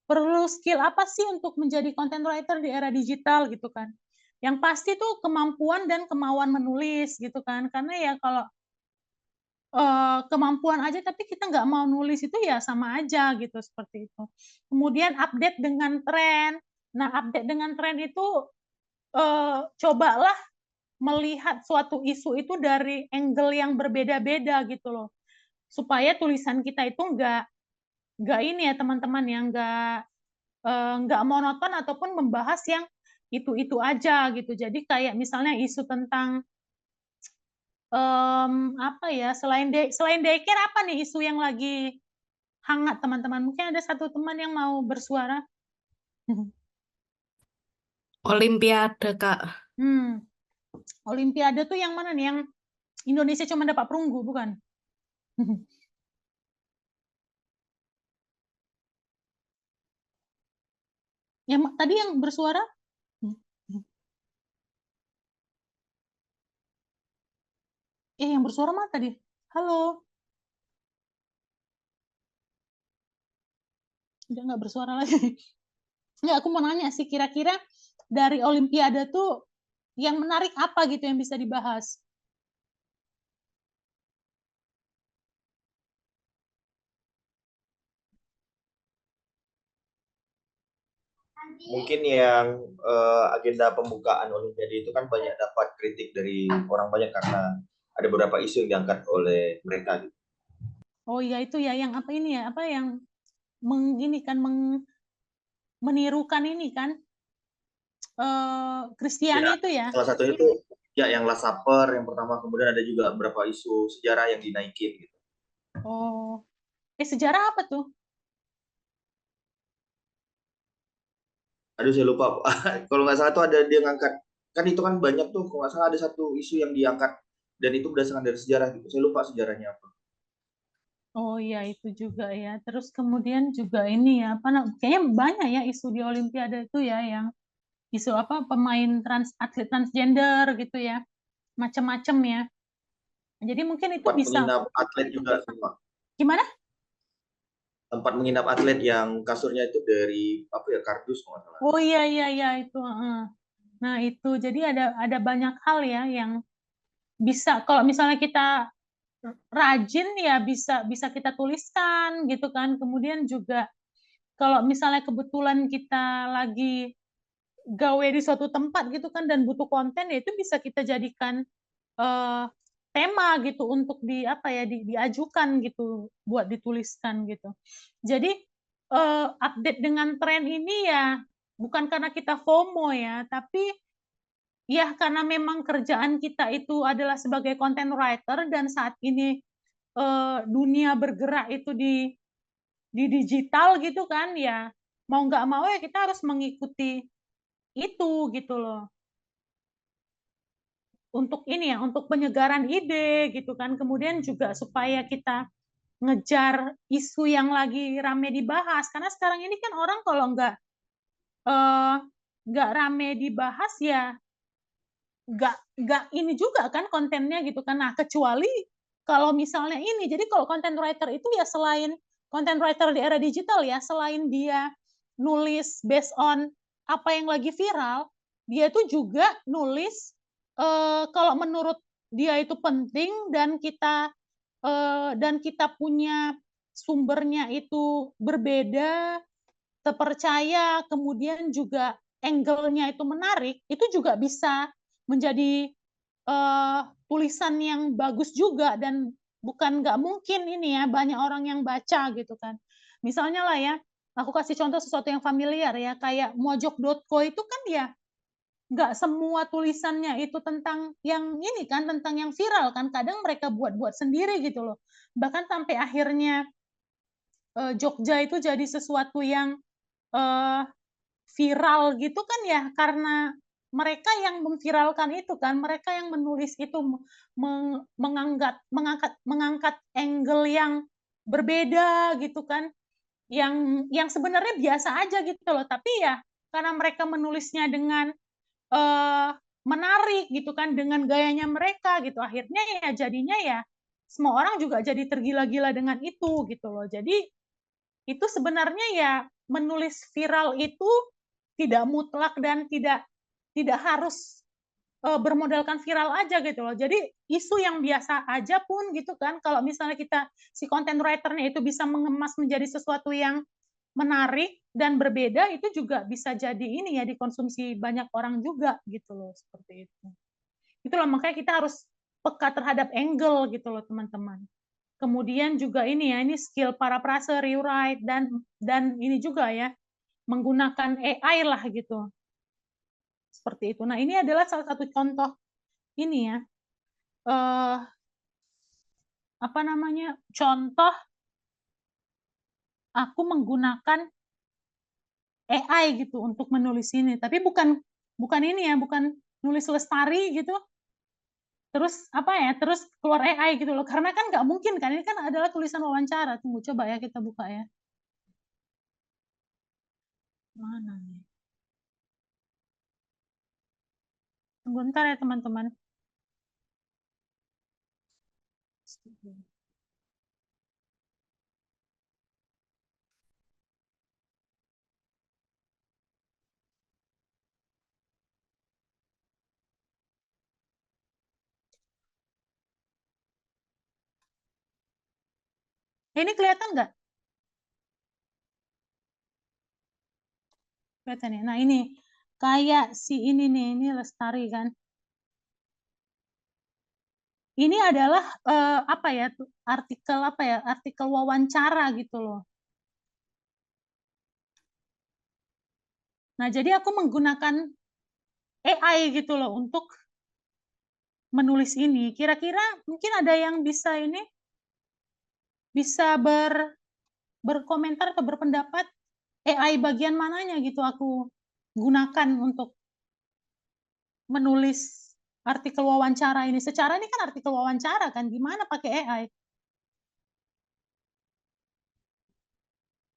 perlu skill apa sih untuk menjadi content writer di era digital gitu kan? Yang pasti tuh kemampuan dan kemauan menulis gitu kan, karena ya kalau kemampuan aja tapi kita nggak mau nulis itu ya sama aja gitu, seperti itu. Kemudian update dengan tren. Nah, update dengan tren itu cobalah melihat suatu isu itu dari angle yang berbeda-beda gitu loh, supaya tulisan kita itu nggak ini ya teman-teman, yang nggak monoton ataupun membahas yang itu aja gitu. Jadi kayak misalnya isu tentang apa ya, selain daycare apa nih isu yang lagi hangat teman-teman? Mungkin ada satu teman yang mau bersuara. Olimpiade, Kak. Olimpiade tuh yang mana nih? Yang Indonesia cuma dapat perunggu, bukan? Yang tadi yang bersuara? Yang bersuara mana tadi? Halo? Udah nggak bersuara lagi. Nggak, aku mau nanya sih, kira-kira dari Olimpiade tuh yang menarik apa gitu yang bisa dibahas? Mungkin yang agenda pembukaan Olimpiade itu kan banyak dapat kritik dari orang banyak karena ada beberapa isu yang diangkat oleh mereka. Oh ya itu ya, yang apa ini ya, apa yang menirukan ini kan, Kristiani Ya, itu ya? salah satunya itu ya yang Last Supper yang pertama, kemudian ada juga beberapa isu sejarah yang dinaikin gitu. Oh, Sejarah apa tuh? Aduh, saya lupa. Kalau nggak salah tuh ada dia ngangkat. Kan itu kan banyak tuh. Kalau nggak salah ada satu isu yang diangkat. Dan itu berdasarkan dari sejarah gitu. Saya lupa sejarahnya apa. Oh iya itu juga ya. Terus kemudian juga ini ya, kayaknya banyak ya isu di Olimpiade itu ya, yang isu apa pemain atlet transgender gitu ya, macam-macam ya. Jadi mungkin itu Tempat bisa menginap atlet juga sama. gimana? Tempat menginap atlet yang kasurnya itu dari apa ya, kardus kalau nggak salah. Oh iya iya iya itu. Nah itu jadi ada banyak hal ya yang bisa kalau misalnya kita rajin ya bisa bisa kita tuliskan gitu kan. Kemudian juga kalau misalnya kebetulan kita lagi gawe di suatu tempat gitu kan dan butuh konten ya itu bisa kita jadikan eh, tema gitu untuk apa ya diajukan gitu buat dituliskan gitu. Jadi update dengan tren ini ya bukan karena kita FOMO ya, tapi ya karena memang kerjaan kita itu adalah sebagai content writer dan saat ini dunia bergerak itu di digital gitu kan ya mau nggak mau ya kita harus mengikuti itu gitu loh untuk ini ya untuk penyegaran ide gitu kan kemudian juga supaya kita ngejar isu yang lagi rame dibahas karena sekarang ini kan orang kalau eh, nggak rame dibahas ya nggak ini juga kan kontennya gitu kan nah kecuali kalau misalnya ini jadi kalau content writer itu ya selain content writer di era digital ya selain dia nulis based on apa yang lagi viral dia itu juga nulis kalau menurut dia itu penting dan kita punya sumbernya itu berbeda terpercaya kemudian juga angle-nya itu menarik itu juga bisa menjadi tulisan yang bagus juga dan bukan nggak mungkin ini ya banyak orang yang baca gitu kan misalnya lah ya aku kasih contoh sesuatu yang familiar ya kayak mojok.co itu kan ya nggak semua tulisannya itu tentang yang ini kan tentang yang viral kan kadang mereka buat-buat sendiri gitu loh bahkan sampai akhirnya Jogja itu jadi sesuatu yang uh, viral gitu kan ya karena mereka yang memviralkan itu kan mereka yang menulis itu mengangkat angle yang berbeda gitu kan yang sebenarnya biasa aja gitu loh tapi ya karena mereka menulisnya dengan uh, menarik gitu kan dengan gayanya mereka gitu akhirnya ya jadinya ya semua orang juga jadi tergila-gila dengan itu gitu loh jadi itu sebenarnya ya menulis viral itu tidak mutlak dan tidak harus bermodalkan viral aja gitu loh. Jadi isu yang biasa aja pun gitu kan kalau misalnya kita si content writer-nya itu bisa mengemas menjadi sesuatu yang menarik dan berbeda itu juga bisa jadi ini ya dikonsumsi banyak orang juga gitu loh seperti itu. Itulah makanya kita harus peka terhadap angle gitu loh teman-teman. Kemudian juga ini ya, ini skill paraphrase, rewrite dan ini juga ya, menggunakan AI lah gitu. Seperti itu. Nah, ini adalah salah satu contoh ini ya. Apa namanya? Contoh aku menggunakan AI gitu untuk menulis ini, tapi bukan bukan ini ya, bukan nulis Lestari gitu. Terus apa ya? Terus keluar AI gitu loh. Karena kan nggak mungkin kan ini kan adalah tulisan wawancara. Tunggu coba ya kita buka ya. Mana nih? Tunggu ntar ya teman-teman. Ini kelihatan nggak? Kelihatan ya. Nah ini kayak si ini nih, ini Lestari kan. Ini adalah apa ya artikel apa ya artikel wawancara gitu loh. Nah jadi aku menggunakan AI gitu loh untuk menulis ini. Kira-kira mungkin ada yang bisa ini bisa berkomentar atau berpendapat AI bagian mananya gitu aku gunakan untuk menulis artikel wawancara ini. Secara ini kan artikel wawancara kan, gimana pakai AI?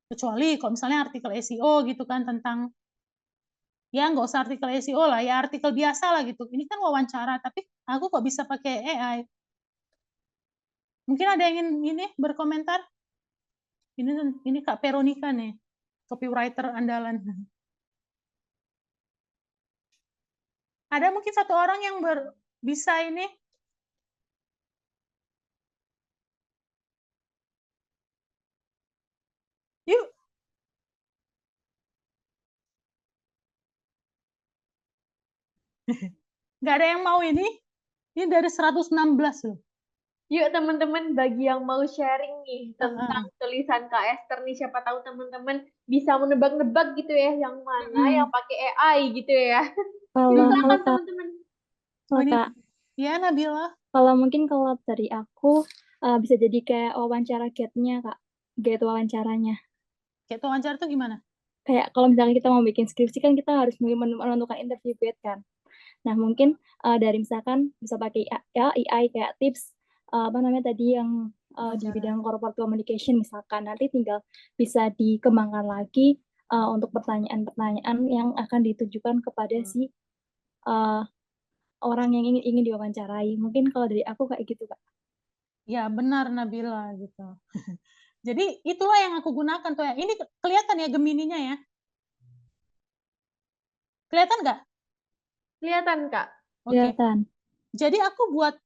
Kecuali kalau misalnya artikel SEO gitu kan tentang, ya nggak usah artikel SEO lah, ya artikel biasa lah gitu. Ini kan wawancara, tapi aku kok bisa pakai AI? Mungkin ada yang ingin ini berkomentar? Ini Kak Veronica nih, copywriter andalan. Ada mungkin satu orang yang bisa ini? Yuk. Nggak ada yang mau ini? Ini dari 116 loh. Yuk teman-teman, bagi yang mau sharing nih tentang tulisan Kak Esther nih, siapa tahu teman-teman bisa menebak-nebak gitu ya, yang mana yang pakai AI gitu ya. Kalau Silakan Kak, teman-teman. kalau Kak, Ya Nabila. kalau mungkin kalau dari aku bisa jadi kayak wawancara guide-nya Kak, guide wawancaranya. Kayak wawancara tuh gimana? Kayak kalau misalnya kita mau bikin skripsi kan kita harus menentukan interview guide kan. Nah mungkin dari misalkan bisa pakai ya AI kayak tips apa namanya tadi yang di bidang corporate communication misalkan, nanti tinggal bisa dikembangkan lagi untuk pertanyaan-pertanyaan yang akan ditujukan kepada si orang yang ingin diwawancarai. Mungkin kalau dari aku kayak gitu Kak. Ya benar Nabila gitu. Jadi itulah yang aku gunakan tuh ya. Ini kelihatan ya Gemininya ya? Kelihatan nggak? Kelihatan Kak. Oke. Kelihatan. Jadi aku buat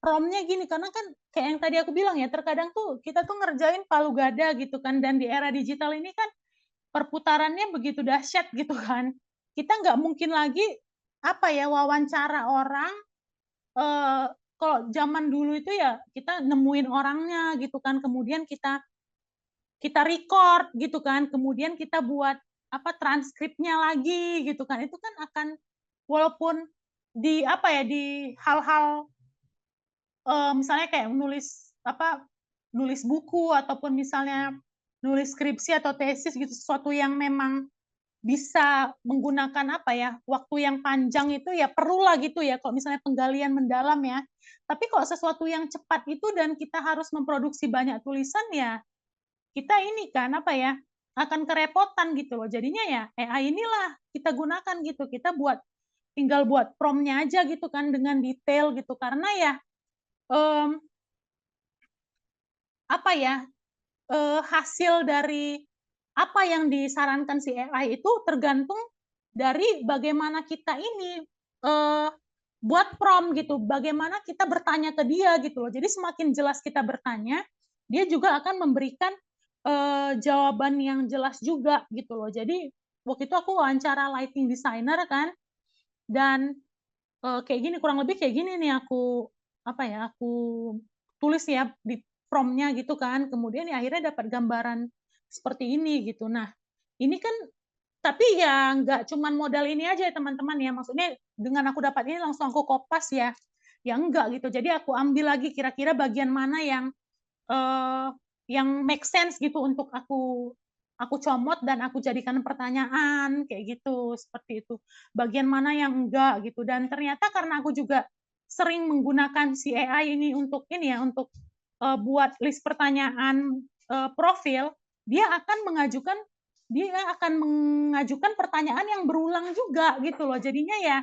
prompt-nya gini, karena kan kayak yang tadi aku bilang ya, terkadang tuh kita tuh ngerjain palu gada gitu kan, dan di era digital ini kan perputarannya begitu dahsyat gitu kan. Kita nggak mungkin lagi apa ya wawancara orang, kalau zaman dulu itu ya kita nemuin orangnya gitu kan, kemudian kita record gitu kan, kemudian kita buat apa transkripnya lagi gitu kan. Itu kan akan walaupun di apa ya di hal-hal misalnya kayak nulis buku ataupun misalnya nulis skripsi atau tesis gitu, sesuatu yang memang bisa menggunakan apa ya waktu yang panjang itu ya perlulah gitu ya kalau misalnya penggalian mendalam ya. Tapi kalau sesuatu yang cepat itu dan kita harus memproduksi banyak tulisan ya kita ini kan apa ya akan kerepotan gitu loh. Jadinya ya AI inilah kita gunakan gitu. Kita tinggal buat prompt-nya aja gitu kan dengan detail gitu, karena ya apa ya hasil dari apa yang disarankan si AI itu tergantung dari bagaimana kita ini buat prompt gitu, bagaimana kita bertanya ke dia gitu loh. Jadi semakin jelas kita bertanya, dia juga akan memberikan jawaban yang jelas juga gitu loh. Jadi waktu itu aku wawancara lighting designer kan, dan kayak gini kurang lebih kayak gini nih aku apa ya aku tulis ya di prompt-nya gitu kan, kemudian ya akhirnya dapat gambaran seperti ini gitu. Nah ini kan tapi ya nggak cuman modal ini aja ya teman-teman ya, maksudnya dengan aku dapat ini langsung aku kopas ya enggak gitu. Jadi aku ambil lagi kira-kira bagian mana yang make sense gitu untuk aku comot dan aku jadikan pertanyaan kayak gitu, seperti itu. Bagian mana yang enggak gitu, dan ternyata karena aku juga sering menggunakan si AI ini untuk ini ya untuk buat list pertanyaan profil, dia akan mengajukan pertanyaan yang berulang juga gitu loh. Jadinya ya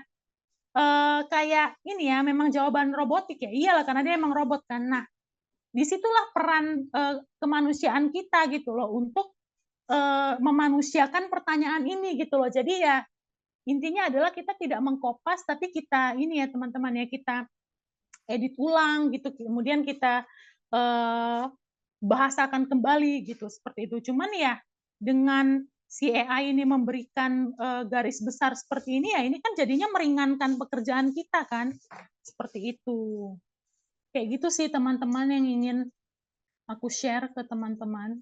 kayak ini ya memang jawaban robotik ya, iyalah karena dia emang robot kan. Nah disitulah peran kemanusiaan kita gitu loh untuk memanusiakan pertanyaan ini gitu loh. Jadi ya intinya adalah kita tidak mengkopas, tapi kita ini ya teman-teman ya kita edit ulang gitu, kemudian kita bahasakan kembali gitu seperti itu. Cuman ya dengan si AI ini memberikan garis besar seperti ini ya ini kan jadinya meringankan pekerjaan kita kan seperti itu. Kayak gitu sih teman-teman yang ingin aku share ke teman-teman.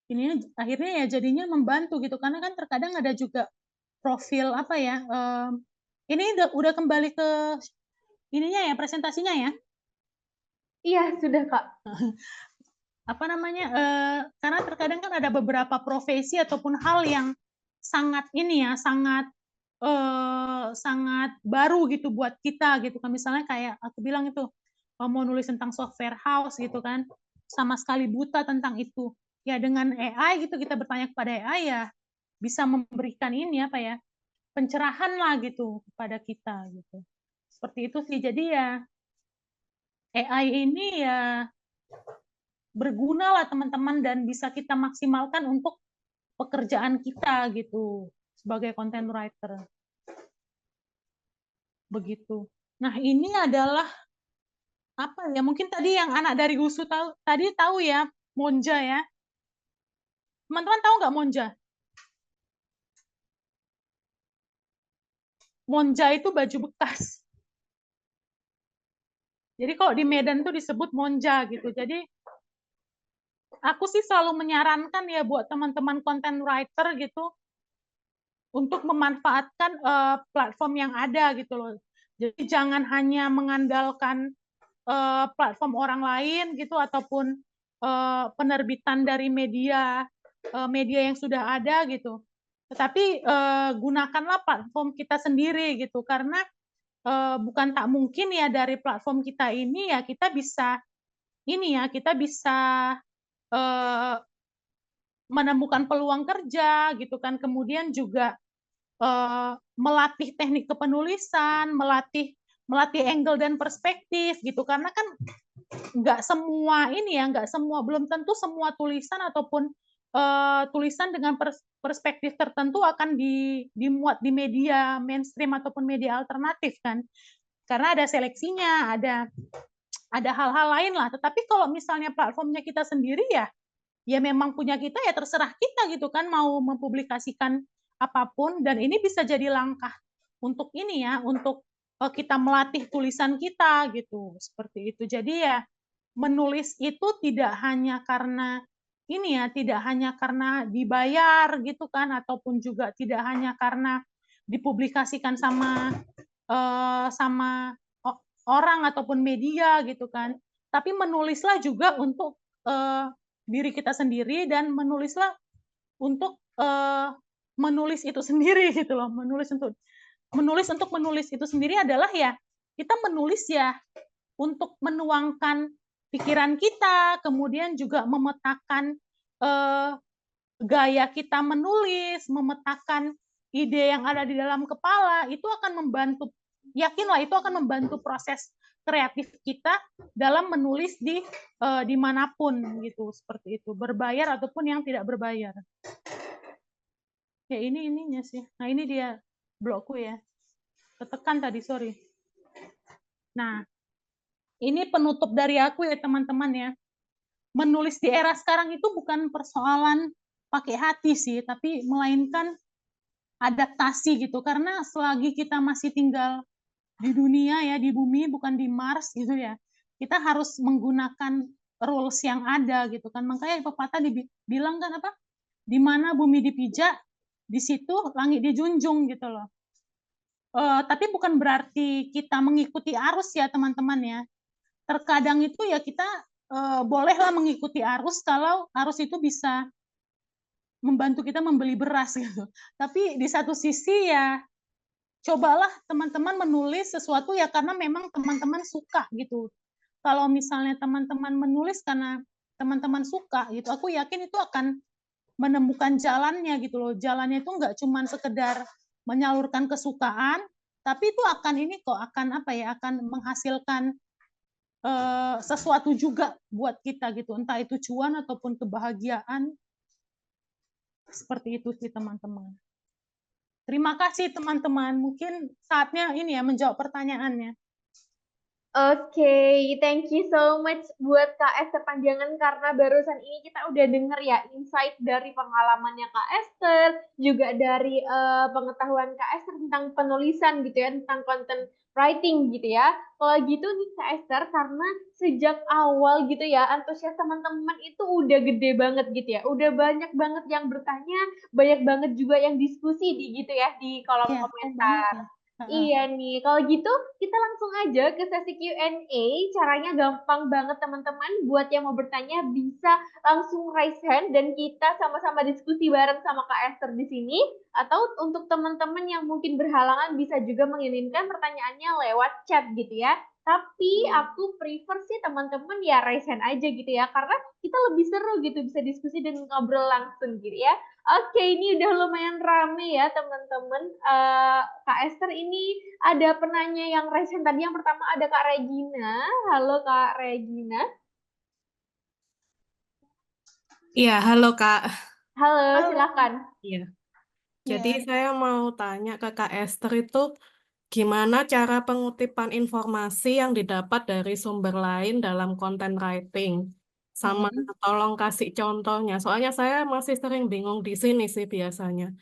Ini akhirnya ya jadinya membantu gitu karena kan terkadang ada juga profil apa ya ini udah kembali ke ininya ya presentasinya ya. Iya sudah Kak. karena terkadang kan ada beberapa profesi ataupun hal yang sangat sangat baru gitu buat kita gitu kan. Misalnya kayak aku bilang itu mau nulis tentang software house gitu kan, sama sekali buta tentang itu. Ya dengan AI gitu, kita bertanya kepada AI ya bisa memberikan pencerahan lah gitu kepada kita gitu. Seperti itu sih. Jadi ya AI ini ya berguna lah teman-teman, dan bisa kita maksimalkan untuk pekerjaan kita gitu sebagai content writer. Begitu. Nah, ini adalah mungkin tadi yang anak dari USU tahu ya, Monja ya. Teman-teman tahu nggak Monja? Monja itu baju bekas. Jadi kalau di Medan tuh disebut Monja gitu. Jadi aku sih selalu menyarankan ya buat teman-teman content writer gitu untuk memanfaatkan platform yang ada gitu loh. Jadi jangan hanya mengandalkan platform orang lain gitu, ataupun penerbitan dari media yang sudah ada gitu. Tetapi gunakanlah platform kita sendiri gitu, karena bukan tak mungkin ya dari platform kita ini ya kita bisa menemukan peluang kerja gitu kan, kemudian juga melatih teknik kepenulisan, melatih angle dan perspektif gitu, karena kan nggak semua, belum tentu semua tulisan ataupun tulisan dengan perspektif tertentu akan dimuat di media mainstream ataupun media alternatif kan, karena ada seleksinya, ada hal-hal lain lah. Tetapi kalau misalnya platformnya kita sendiri ya memang punya kita, ya terserah kita gitu kan mau mempublikasikan apapun, dan ini bisa jadi langkah untuk untuk kita melatih tulisan kita gitu, seperti itu. Jadi ya menulis itu tidak hanya karena dibayar gitu kan, ataupun juga tidak hanya karena dipublikasikan sama orang ataupun media gitu kan, tapi menulislah juga untuk diri kita sendiri, dan menulislah untuk menulis itu sendiri gitu loh. Menulis untuk menulis itu sendiri adalah ya kita menulis ya untuk menuangkan pikiran kita, kemudian juga memetakan gaya kita menulis, memetakan ide yang ada di dalam kepala. Itu akan membantu, yakinlah itu akan membantu proses kreatif kita dalam menulis dimanapun gitu, seperti itu, berbayar ataupun yang tidak berbayar. Ya ininya sih. Nah ini dia blogku ya. Ketekan tadi, sorry. Nah ini penutup dari aku ya teman-teman ya. Menulis di era sekarang itu bukan persoalan pakai hati sih, tapi melainkan adaptasi gitu. Karena selagi kita masih tinggal di dunia ya, di bumi, bukan di Mars gitu ya, kita harus menggunakan rules yang ada gitu kan. Makanya pepatah dibilang kan apa? Di mana bumi dipijak, di situ langit dijunjung gitu loh. Tapi bukan berarti kita mengikuti arus ya teman-teman ya. Terkadang itu ya kita bolehlah mengikuti arus kalau arus itu bisa membantu kita membeli beras gitu. Tapi di satu sisi ya cobalah teman-teman menulis sesuatu ya karena memang teman-teman suka gitu. Kalau misalnya teman-teman menulis karena teman-teman suka gitu, aku yakin itu akan menemukan jalannya gitu loh. Jalannya itu nggak cuma sekedar menyalurkan kesukaan, tapi itu akan menghasilkan sesuatu juga buat kita gitu, entah itu cuan ataupun kebahagiaan. Seperti itu sih teman-teman. Terima kasih teman-teman. Mungkin saatnya ini ya menjawab pertanyaannya. Oke, thank you so much buat Kak Esther Panjangan, karena barusan ini kita udah denger ya insight dari pengalamannya Kak Esther, juga dari pengetahuan Kak Esther tentang penulisan gitu ya, tentang content writing gitu ya. Kalau gitu nih Kak Esther, karena sejak awal gitu ya, antusias teman-teman itu udah gede banget gitu ya, udah banyak banget yang bertanya, banyak banget juga yang diskusi gitu ya di kolom komentar. Iya nih, kalau gitu kita langsung aja ke sesi Q&A. Caranya gampang banget teman-teman. Buat yang mau bertanya bisa langsung raise hand dan kita sama-sama diskusi bareng sama Kak Esther di sini. Atau untuk teman-teman yang mungkin berhalangan bisa juga mengirimkan pertanyaannya lewat chat gitu ya. Tapi aku prefer sih teman-teman ya raise hand aja gitu ya. Karena kita lebih seru gitu bisa diskusi dan ngobrol langsung gitu ya. Oke, ini udah lumayan rame ya teman-teman. Kak Esther ini ada penanya yang recent tadi. Yang pertama ada Kak Regina. Halo Kak Regina. Iya, halo Kak. Halo, Halo. silakan. Iya. Jadi Ya. saya mau tanya ke Kak Esther itu gimana cara pengutipan informasi yang didapat dari sumber lain dalam content writing? Sama tolong kasih contohnya. Soalnya saya masih sering bingung di sini sih biasanya.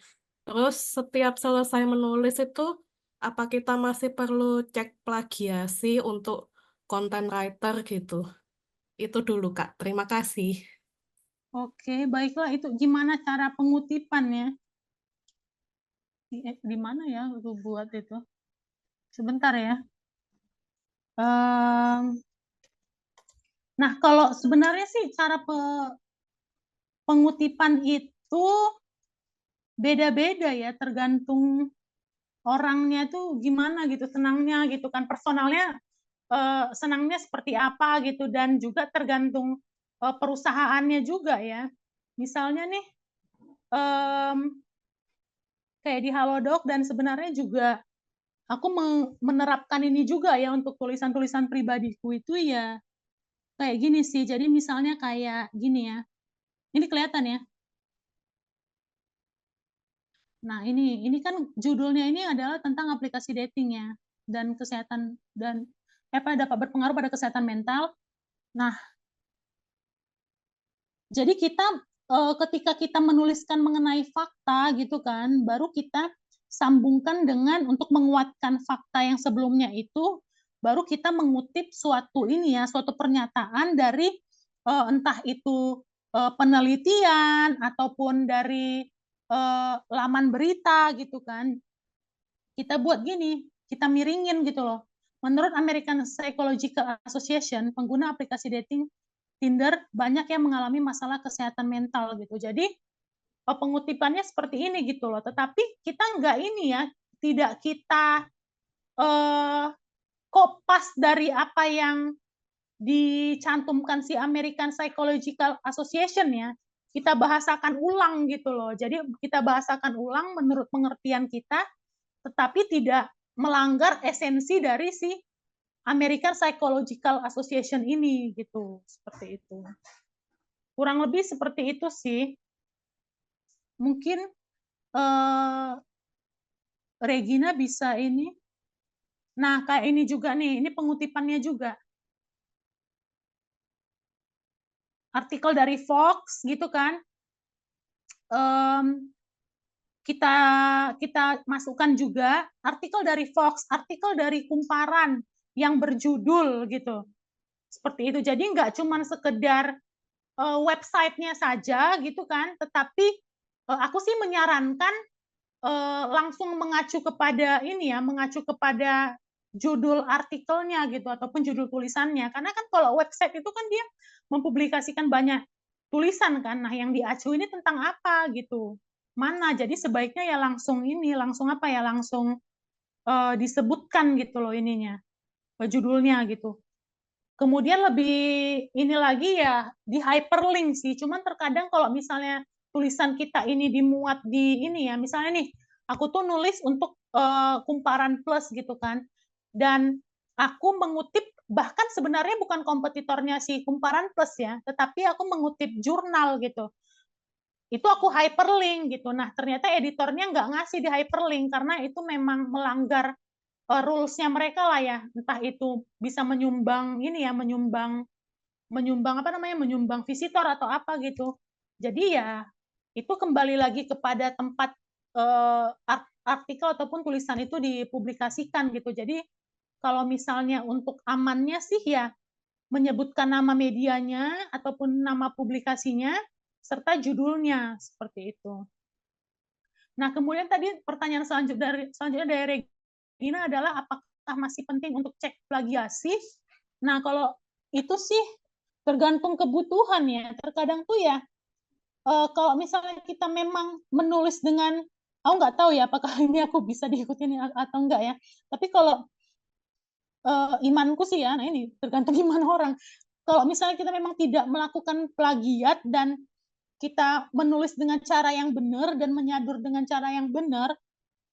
Terus setiap selesai menulis itu, apa kita masih perlu cek plagiasi untuk content writer gitu? Itu dulu Kak. Terima kasih. Oke, baiklah, itu gimana cara pengutipan ya? Di mana ya aku buat itu? Sebentar ya. Nah, kalau sebenarnya sih cara pengutipan itu beda-beda ya, tergantung orangnya tuh gimana gitu, senangnya gitu kan, personalnya senangnya seperti apa gitu, dan juga tergantung perusahaannya juga ya. Misalnya nih, kayak di Halodoc, dan sebenarnya juga aku menerapkan ini juga ya untuk tulisan-tulisan pribadiku itu ya kayak gini sih. Jadi misalnya kayak gini ya. Ini kelihatan ya. Nah, ini kan judulnya ini adalah tentang aplikasi dating ya, dan kesehatan, dan apa dapat berpengaruh pada kesehatan mental. Nah, jadi kita ketika kita menuliskan mengenai fakta gitu kan, baru kita sambungkan dengan untuk menguatkan fakta yang sebelumnya itu, baru kita mengutip suatu ini ya, suatu pernyataan dari entah itu penelitian ataupun dari laman berita gitu kan. Kita buat gini, kita miringin gitu loh. Menurut American Psychological Association, pengguna aplikasi dating Tinder banyak yang mengalami masalah kesehatan mental gitu. Jadi pengutipannya seperti ini gitu loh. Tetapi kita nggak ini ya, tidak kita kopas dari apa yang dicantumkan si American Psychological Association ya. Kita bahasakan ulang gitu loh. Jadi kita bahasakan ulang menurut pengertian kita, tetapi tidak melanggar esensi dari si American Psychological Association ini gitu, seperti itu. Kurang lebih seperti itu sih. Mungkin Regina bisa ini. Nah, kayak ini juga nih, ini pengutipannya juga. Artikel dari Fox gitu kan. Kita masukkan juga artikel dari Fox, artikel dari Kumparan yang berjudul gitu. Seperti itu. Jadi nggak cuma sekedar websitenya saja gitu kan, tetapi aku sih menyarankan langsung mengacu kepada ini ya, mengacu kepada judul artikelnya gitu ataupun judul tulisannya. Karena kan kalau website itu kan dia mempublikasikan banyak tulisan kan. Nah, yang diacu ini tentang apa gitu. Mana? Jadi sebaiknya ya langsung ini, langsung apa ya, langsung disebutkan gitu loh ininya, judulnya gitu. Kemudian lebih ini lagi ya di hyperlink sih. Cuman terkadang kalau misalnya tulisan kita ini dimuat di ini ya, misalnya nih, aku tuh nulis untuk Kumparan Plus gitu kan, dan aku mengutip, bahkan sebenarnya bukan kompetitornya si Kumparan Plus ya, tetapi aku mengutip jurnal gitu. Itu aku hyperlink gitu. Nah, ternyata editornya nggak ngasih di hyperlink karena itu memang melanggar rules-nya mereka lah ya. Entah itu bisa menyumbang ini ya, menyumbang apa namanya, menyumbang visitor atau apa gitu. Jadi ya itu kembali lagi kepada tempat artikel ataupun tulisan itu dipublikasikan gitu. Jadi kalau misalnya untuk amannya sih ya menyebutkan nama medianya ataupun nama publikasinya serta judulnya seperti itu. Nah, kemudian tadi pertanyaan selanjutnya dari Regina adalah apakah masih penting untuk cek plagiasi. Nah, kalau itu sih tergantung kebutuhan ya. Terkadang tuh ya, kalau misalnya kita memang menulis dengan, aku nggak tahu ya apakah ini aku bisa diikutin atau enggak ya. Tapi kalau imanku sih ya, nah ini tergantung iman orang. Kalau misalnya kita memang tidak melakukan plagiat dan kita menulis dengan cara yang benar dan menyadur dengan cara yang benar,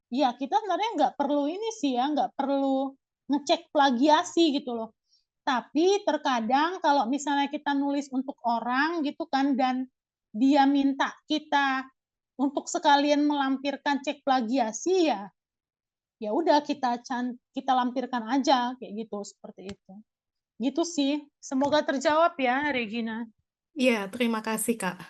ya kita sebenarnya nggak perlu ini sih ya, nggak perlu ngecek plagiasi gitu loh. Tapi terkadang kalau misalnya kita nulis untuk orang gitu kan, dan dia minta kita untuk sekalian melampirkan cek plagiasi, ya udah kita lampirkan aja kayak gitu, seperti itu. Gitu sih. Semoga terjawab ya, Regina. Iya, terima kasih, Kak.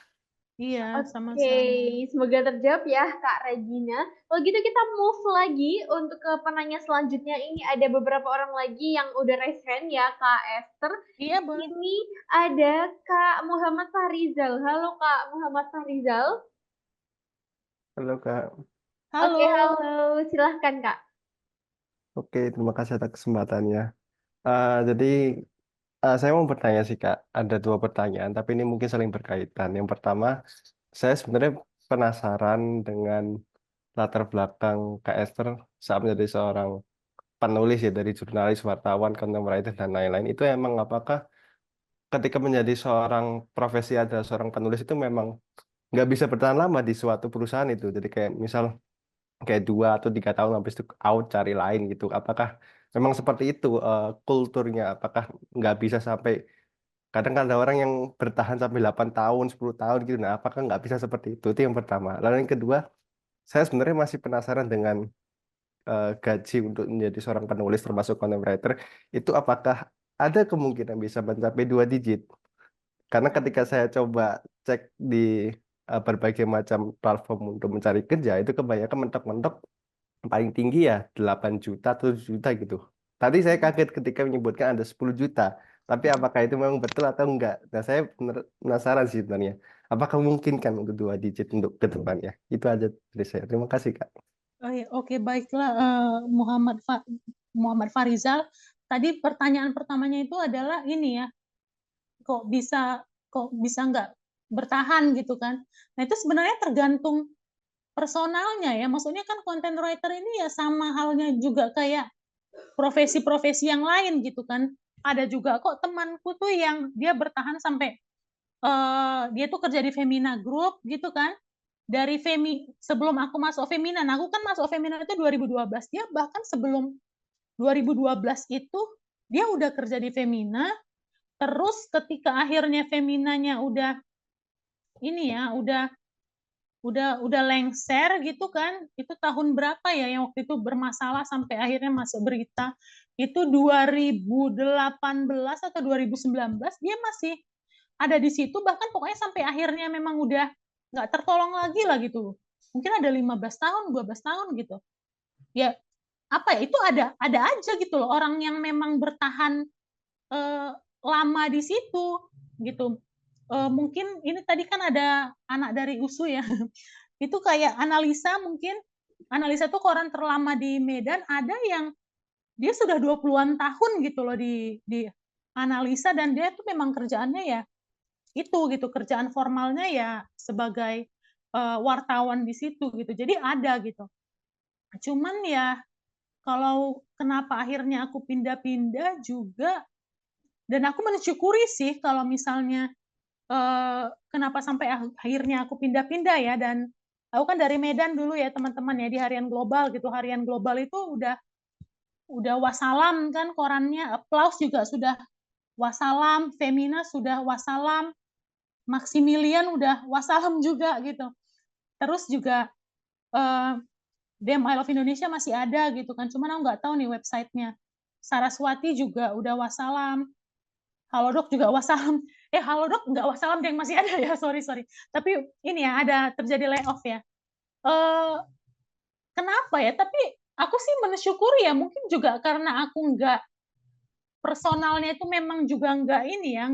Iya, Oke, sama-sama. semoga terjawab ya Kak Regina. Kalau gitu kita move lagi untuk ke penanya selanjutnya. Ini ada beberapa orang lagi yang udah raise hand ya Kak Esther. Iya, boleh. Ini ada Kak Muhammad Farizal. Halo Kak Muhammad Farizal. Halo Kak. Halo. Oke, halo. Silahkan Kak. Oke, terima kasih atas kesempatannya. Jadi saya mau bertanya sih Kak, ada 2 pertanyaan, tapi ini mungkin saling berkaitan. Yang pertama, saya sebenarnya penasaran dengan latar belakang Kak Esther saat menjadi seorang penulis ya, dari jurnalis, wartawan, content writer, dan lain-lain. Itu emang apakah ketika menjadi seorang profesi adalah seorang penulis itu memang nggak bisa bertahan lama di suatu perusahaan itu? Jadi kayak misal kayak 2 atau 3 tahun habis itu out cari lain gitu. Apakah memang seperti itu kulturnya? Apakah nggak bisa sampai kadang ada orang yang bertahan sampai 8 tahun, 10 tahun gitu. Nah, apakah nggak bisa seperti itu? Itu yang pertama. Lalu yang kedua, saya sebenarnya masih penasaran dengan gaji untuk menjadi seorang penulis termasuk content writer. Itu apakah ada kemungkinan bisa mencapai 2 digit? Karena ketika saya coba cek di berbagai macam platform untuk mencari kerja, itu kebanyakan mentok-mentok paling tinggi ya 8 juta atau 7 juta gitu. Tadi saya kaget ketika menyebutkan ada 10 juta. Tapi apakah itu memang betul atau enggak? Nah, saya penasaran sih sebenarnya. Apakah mungkin kan untuk 2 digit untuk ke depannya? Itu aja dari saya. Terima kasih, Kak. Oh, iya. Oke, baiklah, Muhammad Farizal. Tadi pertanyaan pertamanya itu adalah ini ya, kok bisa nggak bertahan gitu kan? Nah, itu sebenarnya tergantung personalnya ya. Maksudnya kan content writer ini ya sama halnya juga kayak profesi-profesi yang lain gitu kan. Ada juga kok temanku tuh yang dia bertahan sampai dia tuh kerja di Femina Group gitu kan. Dari sebelum aku masuk Femina, nah aku kan masuk Femina itu 2012. Dia bahkan sebelum 2012 itu dia udah kerja di Femina. Terus ketika akhirnya Feminanya udah ini ya, udah lengser gitu kan. Itu tahun berapa ya yang waktu itu bermasalah sampai akhirnya masuk berita? Itu 2018 atau 2019 dia masih ada di situ, bahkan pokoknya sampai akhirnya memang udah nggak tertolong lagi lah gitu. Mungkin ada 15 tahun, 12 tahun gitu. Ya, apa ya, itu ada aja gitu loh orang yang memang bertahan lama di situ gitu. Mungkin ini tadi kan ada anak dari USU ya. Itu kayak Analisa tuh koran terlama di Medan, ada yang dia sudah 20-an tahun gitu loh di Analisa, dan dia tuh memang kerjaannya ya itu gitu, kerjaan formalnya ya sebagai wartawan di situ gitu. Jadi ada gitu. Cuman ya kalau kenapa akhirnya aku pindah-pindah juga, dan aku mensyukuri sih kalau misalnya kenapa sampai akhirnya aku pindah-pindah ya. Dan aku kan dari Medan dulu ya teman-teman ya, di Harian Global gitu. Harian Global itu udah wassalam kan korannya, Applause juga sudah wassalam, Femina sudah wassalam, Maximilian udah wassalam juga gitu. Terus juga I Love Indonesia masih ada gitu kan, cuman aku nggak tahu nih websitenya. Saraswati juga udah wassalam, Halodoc juga wassalam. Halodoc nggak wassalam, yang masih ada ya, sorry. Tapi ini ya, ada terjadi layoff ya. Kenapa ya? Tapi aku sih mensyukuri ya, mungkin juga karena aku nggak, personalnya itu memang juga nggak ini ya,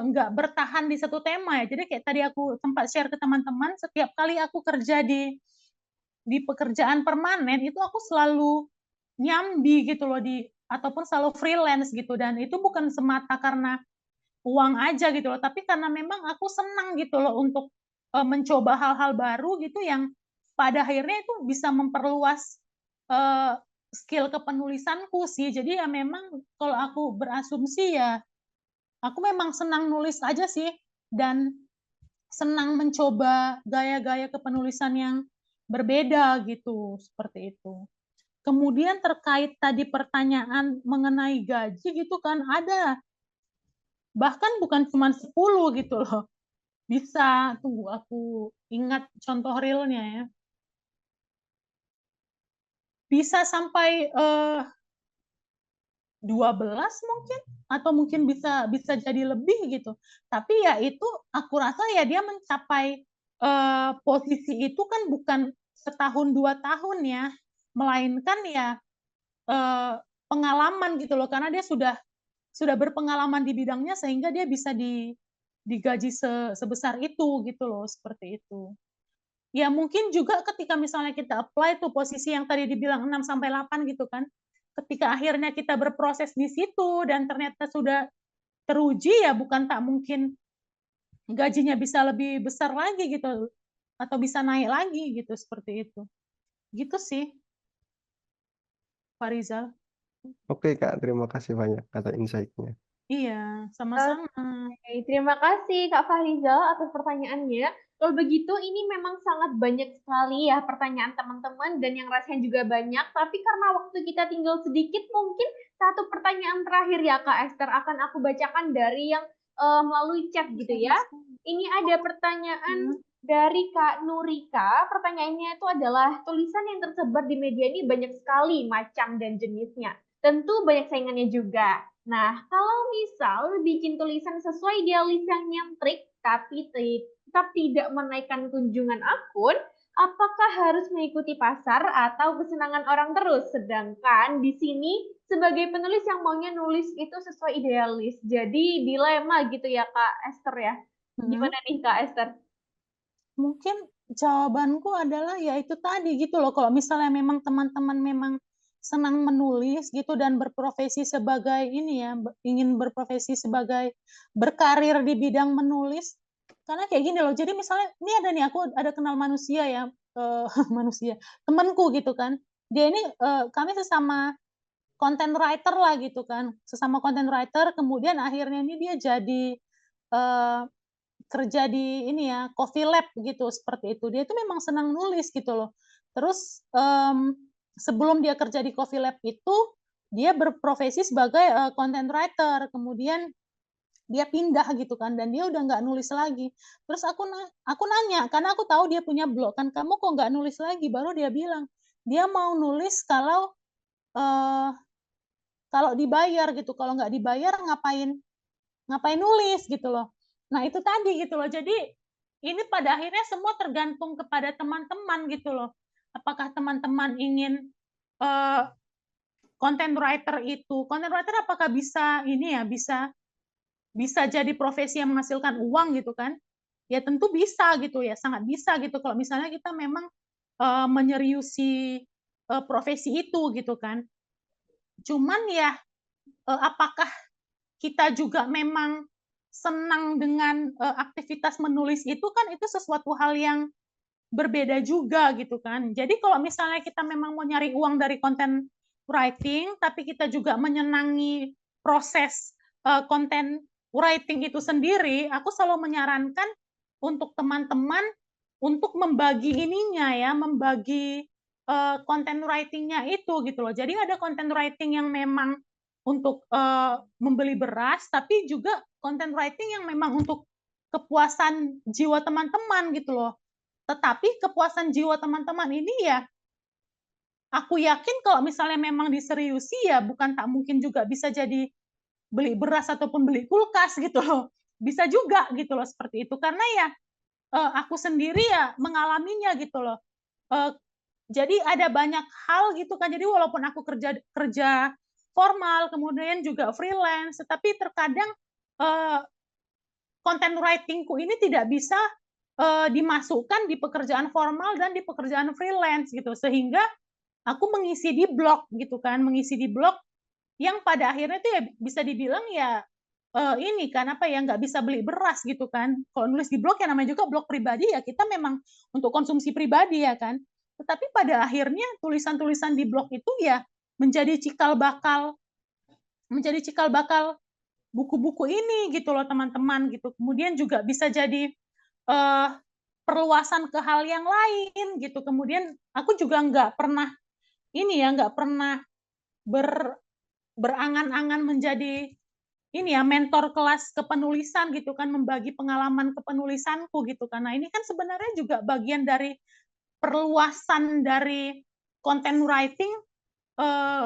nggak bertahan di satu tema ya. Jadi kayak tadi aku sempat share ke teman-teman, setiap kali aku kerja di di pekerjaan permanen itu aku selalu nyambi gitu loh ataupun selalu freelance gitu, dan itu bukan semata karena uang aja gitu loh, tapi karena memang aku senang gitu loh untuk mencoba hal-hal baru gitu yang pada akhirnya itu bisa memperluas skill kepenulisanku sih. Jadi ya memang kalau aku berasumsi ya aku memang senang nulis aja sih, dan senang mencoba gaya-gaya kepenulisan yang berbeda gitu, seperti itu. Kemudian terkait tadi pertanyaan mengenai gaji gitu kan, ada. Bahkan bukan cuma 10 gitu loh. Bisa, tunggu aku ingat contoh realnya ya. Bisa sampai 12 mungkin, atau mungkin bisa jadi lebih gitu. Tapi ya itu aku rasa ya dia mencapai posisi itu kan bukan setahun 2 tahun ya, melainkan ya pengalaman gitu loh, karena dia sudah berpengalaman di bidangnya sehingga dia bisa digaji sebesar itu gitu loh, seperti itu. Ya mungkin juga ketika misalnya kita apply tuh posisi yang tadi dibilang 6 sampai 8 gitu kan, ketika akhirnya kita berproses di situ dan ternyata sudah teruji, ya bukan tak mungkin gajinya bisa lebih besar lagi gitu, atau bisa naik lagi gitu, seperti itu. Gitu sih, Pak Rizal. Oke Kak, terima kasih banyak atas insight-nya. Iya, sama-sama. Oke, terima kasih Kak Fahrizal atas pertanyaannya. Kalau begitu, ini memang sangat banyak sekali ya pertanyaan teman-teman dan yang rasanya juga banyak. Tapi karena waktu kita tinggal sedikit, mungkin satu pertanyaan terakhir ya Kak Esther akan aku bacakan dari yang melalui chat gitu ya. Ini ada pertanyaan dari Kak Nurika. Pertanyaannya itu adalah tulisan yang tersebar di media ini banyak sekali macam dan jenisnya. Tentu banyak saingannya juga. Nah, kalau misal bikin tulisan sesuai idealis yang nyentrik, tapi tetap tidak menaikkan kunjungan akun, apakah harus mengikuti pasar atau kesenangan orang terus? Sedangkan di sini sebagai penulis yang maunya nulis itu sesuai idealis. Jadi dilema gitu ya Kak Esther ya. Gimana nih Kak Esther? Mungkin jawabanku adalah ya itu tadi gitu loh, kalau misalnya memang teman-teman memang senang menulis gitu dan berprofesi sebagai ini ya, ingin berprofesi sebagai berkarir di bidang menulis, karena kayak gini loh, jadi misalnya ini ada nih, aku ada kenal manusia ya, manusia, temanku gitu kan, dia ini kami sesama content writer lah gitu kan, sesama content writer, kemudian akhirnya ini dia jadi kerja di ini ya, coffee lab gitu, seperti itu. Dia itu memang senang nulis gitu loh. Terus sebelum dia kerja di coffee lab itu, dia berprofesi sebagai content writer. Kemudian dia pindah gitu kan, dan dia udah nggak nulis lagi. Terus aku nanya, karena aku tahu dia punya blog kan, kamu kok nggak nulis lagi? Baru dia bilang, dia mau nulis kalau dibayar gitu. Kalau nggak dibayar ngapain nulis gitu loh. Nah itu tadi gitu loh. Jadi ini pada akhirnya semua tergantung kepada teman-teman gitu loh. Apakah teman-teman ingin content writer apakah bisa ini ya, bisa jadi profesi yang menghasilkan uang gitu kan? Ya tentu bisa gitu ya, sangat bisa gitu kalau misalnya kita memang menyeriusi profesi itu gitu kan. Cuman ya apakah kita juga memang senang dengan aktivitas menulis itu kan, itu sesuatu hal yang berbeda juga gitu kan. Jadi kalau misalnya kita memang mau nyari uang dari content writing, tapi kita juga menyenangi proses content writing itu sendiri, aku selalu menyarankan untuk teman-teman untuk membagi ininya ya, membagi content writing-nya itu gitu loh. Jadi ada content writing yang memang untuk membeli beras, tapi juga content writing yang memang untuk kepuasan jiwa teman-teman gitu loh. Tetapi kepuasan jiwa teman-teman ini ya, aku yakin kalau misalnya memang diseriusi ya bukan tak mungkin juga bisa jadi beli beras ataupun beli kulkas gitu loh. Bisa juga gitu loh, seperti itu. Karena ya aku sendiri ya mengalaminya gitu loh. Jadi ada banyak hal gitu kan. Jadi walaupun aku kerja formal, kemudian juga freelance, tetapi terkadang content writing-ku ini tidak bisa dimasukkan di pekerjaan formal dan di pekerjaan freelance gitu, sehingga aku mengisi di blog gitu kan, mengisi di blog yang pada akhirnya tuh ya bisa dibilang ya ini kan apa ya, nggak bisa beli beras gitu kan. Kalau nulis di blog ya namanya juga blog pribadi ya, kita memang untuk konsumsi pribadi ya kan. Tetapi pada akhirnya tulisan-tulisan di blog itu ya menjadi cikal bakal buku-buku ini gitu loh teman-teman gitu. Kemudian juga bisa jadi perluasan ke hal yang lain gitu. Kemudian aku juga nggak pernah berangan-angan menjadi ini ya mentor kelas kepenulisan gitu kan, membagi pengalaman kepenulisanku gitu. Karena ini kan sebenarnya juga bagian dari perluasan dari content writing,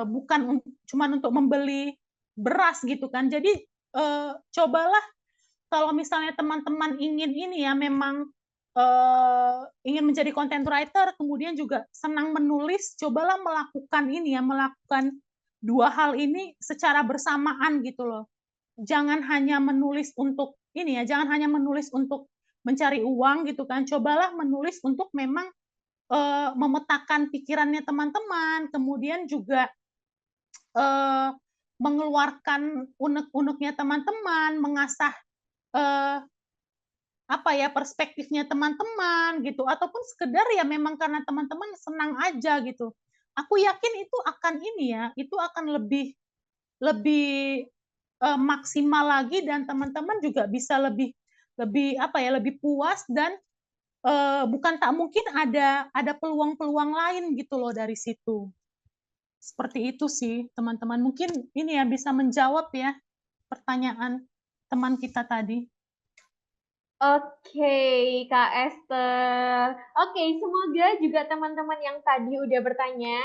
bukan cuma untuk membeli beras gitu kan. Jadi cobalah kalau misalnya teman-teman ingin ini ya memang ingin menjadi content writer, kemudian juga senang menulis, cobalah melakukan ini ya, melakukan dua hal ini secara bersamaan gitu loh. Jangan hanya menulis untuk ini ya, jangan hanya menulis untuk mencari uang gitu kan. Cobalah menulis untuk memang memetakan pikirannya teman-teman, kemudian juga mengeluarkan unek-uneknya teman-teman, mengasah apa ya perspektifnya teman-teman gitu, ataupun sekedar ya memang karena teman-teman senang aja gitu. Aku yakin itu akan ini ya, itu akan lebih maksimal lagi dan teman-teman juga bisa lebih apa ya, lebih puas dan bukan tak mungkin ada peluang-peluang lain gitu loh dari situ. Seperti itu sih teman-teman. Mungkin ini ya bisa menjawab ya pertanyaan teman kita tadi. Oke, Kak Esther. Oke, semoga juga teman-teman yang tadi udah bertanya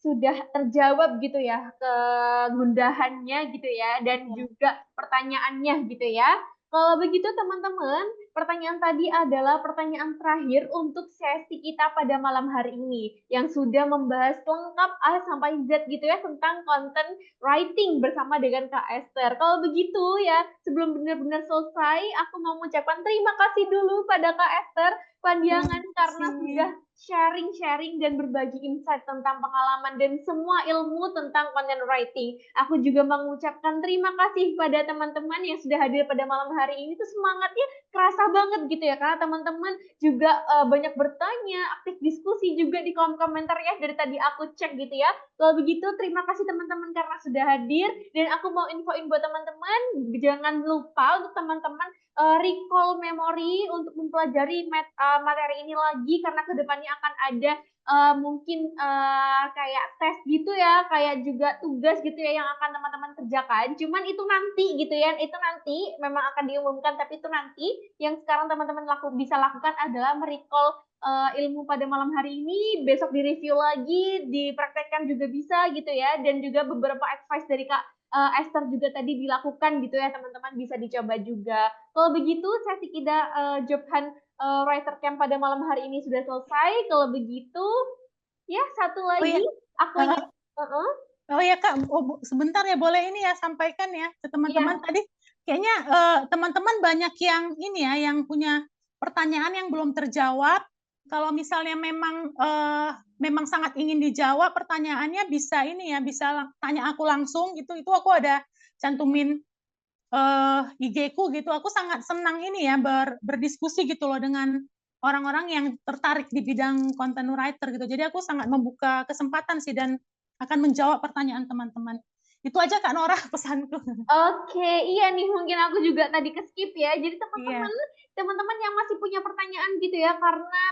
sudah terjawab gitu ya kegundahannya gitu ya dan juga pertanyaannya gitu ya. Kalau begitu teman-teman, pertanyaan tadi adalah pertanyaan terakhir untuk sesi kita pada malam hari ini yang sudah membahas lengkap A sampai Z gitu ya tentang content writing bersama dengan Kak Esther. Kalau begitu ya, sebelum benar-benar selesai, aku mau mengucapkan terima kasih dulu pada Kak Esther Pandiangan karena sudah sharing-sharing dan berbagi insight tentang pengalaman dan semua ilmu tentang content writing. Aku juga mengucapkan terima kasih pada teman-teman yang sudah hadir pada malam hari ini. Tuh semangatnya kerasa banget gitu ya, karena teman-teman juga banyak bertanya, aktif diskusi juga di kolom komentar ya dari tadi aku cek gitu ya. Kalau begitu terima kasih teman-teman karena sudah hadir dan aku mau infoin buat teman-teman jangan lupa untuk teman-teman recall memori untuk mempelajari materi ini lagi karena kedepannya akan ada mungkin kayak tes gitu ya, kayak juga tugas gitu ya yang akan teman-teman kerjakan. Cuman itu nanti gitu ya, itu nanti memang akan diumumkan tapi itu nanti. Yang sekarang teman-teman bisa lakukan adalah merecall ilmu pada malam hari ini, besok direview lagi, dipraktekkan juga bisa gitu ya, dan juga beberapa advice dari Kak Esther juga tadi dilakukan gitu ya teman-teman bisa dicoba juga. Kalau begitu sesi kita job hunt writer camp pada malam hari ini sudah selesai. Kalau begitu ya satu lagi aku ingin Oh ya Kak, sebentar ya boleh ini ya sampaikan ya ke teman-teman tadi. Kayaknya teman-teman banyak yang ini ya yang punya pertanyaan yang belum terjawab. Kalau misalnya memang sangat ingin dijawab pertanyaannya bisa ini ya bisa tanya aku langsung gitu. Itu aku ada cantumin IG-ku gitu. Aku sangat senang ini ya berdiskusi gitu loh dengan orang-orang yang tertarik di bidang content writer gitu. Jadi aku sangat membuka kesempatan sih dan akan menjawab pertanyaan teman-teman. Itu aja Kak Nora pesanku. Oke, iya nih mungkin aku juga tadi ke-skip ya. Jadi teman-teman yang masih punya pertanyaan gitu ya, karena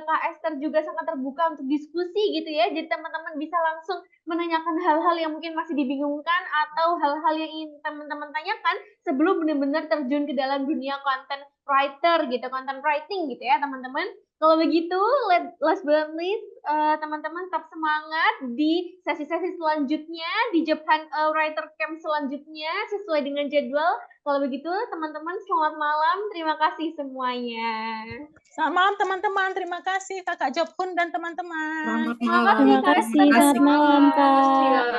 Kak Esther juga sangat terbuka untuk diskusi gitu ya. Jadi teman-teman bisa langsung menanyakan hal-hal yang mungkin masih dibingungkan atau hal-hal yang ingin teman-teman tanyakan sebelum benar-benar terjun ke dalam dunia content writer gitu, content writing gitu ya teman-teman. Kalau begitu, last but not least, teman-teman tetap semangat di sesi-sesi selanjutnya, di Job Hunt Writer Camp selanjutnya, sesuai dengan jadwal. Kalau begitu, teman-teman selamat malam. Terima kasih semuanya. Selamat malam teman-teman. Terima kasih Kakak Job Hunt dan teman-teman. Selamat malam. Terima kasih. Selamat malam Kak.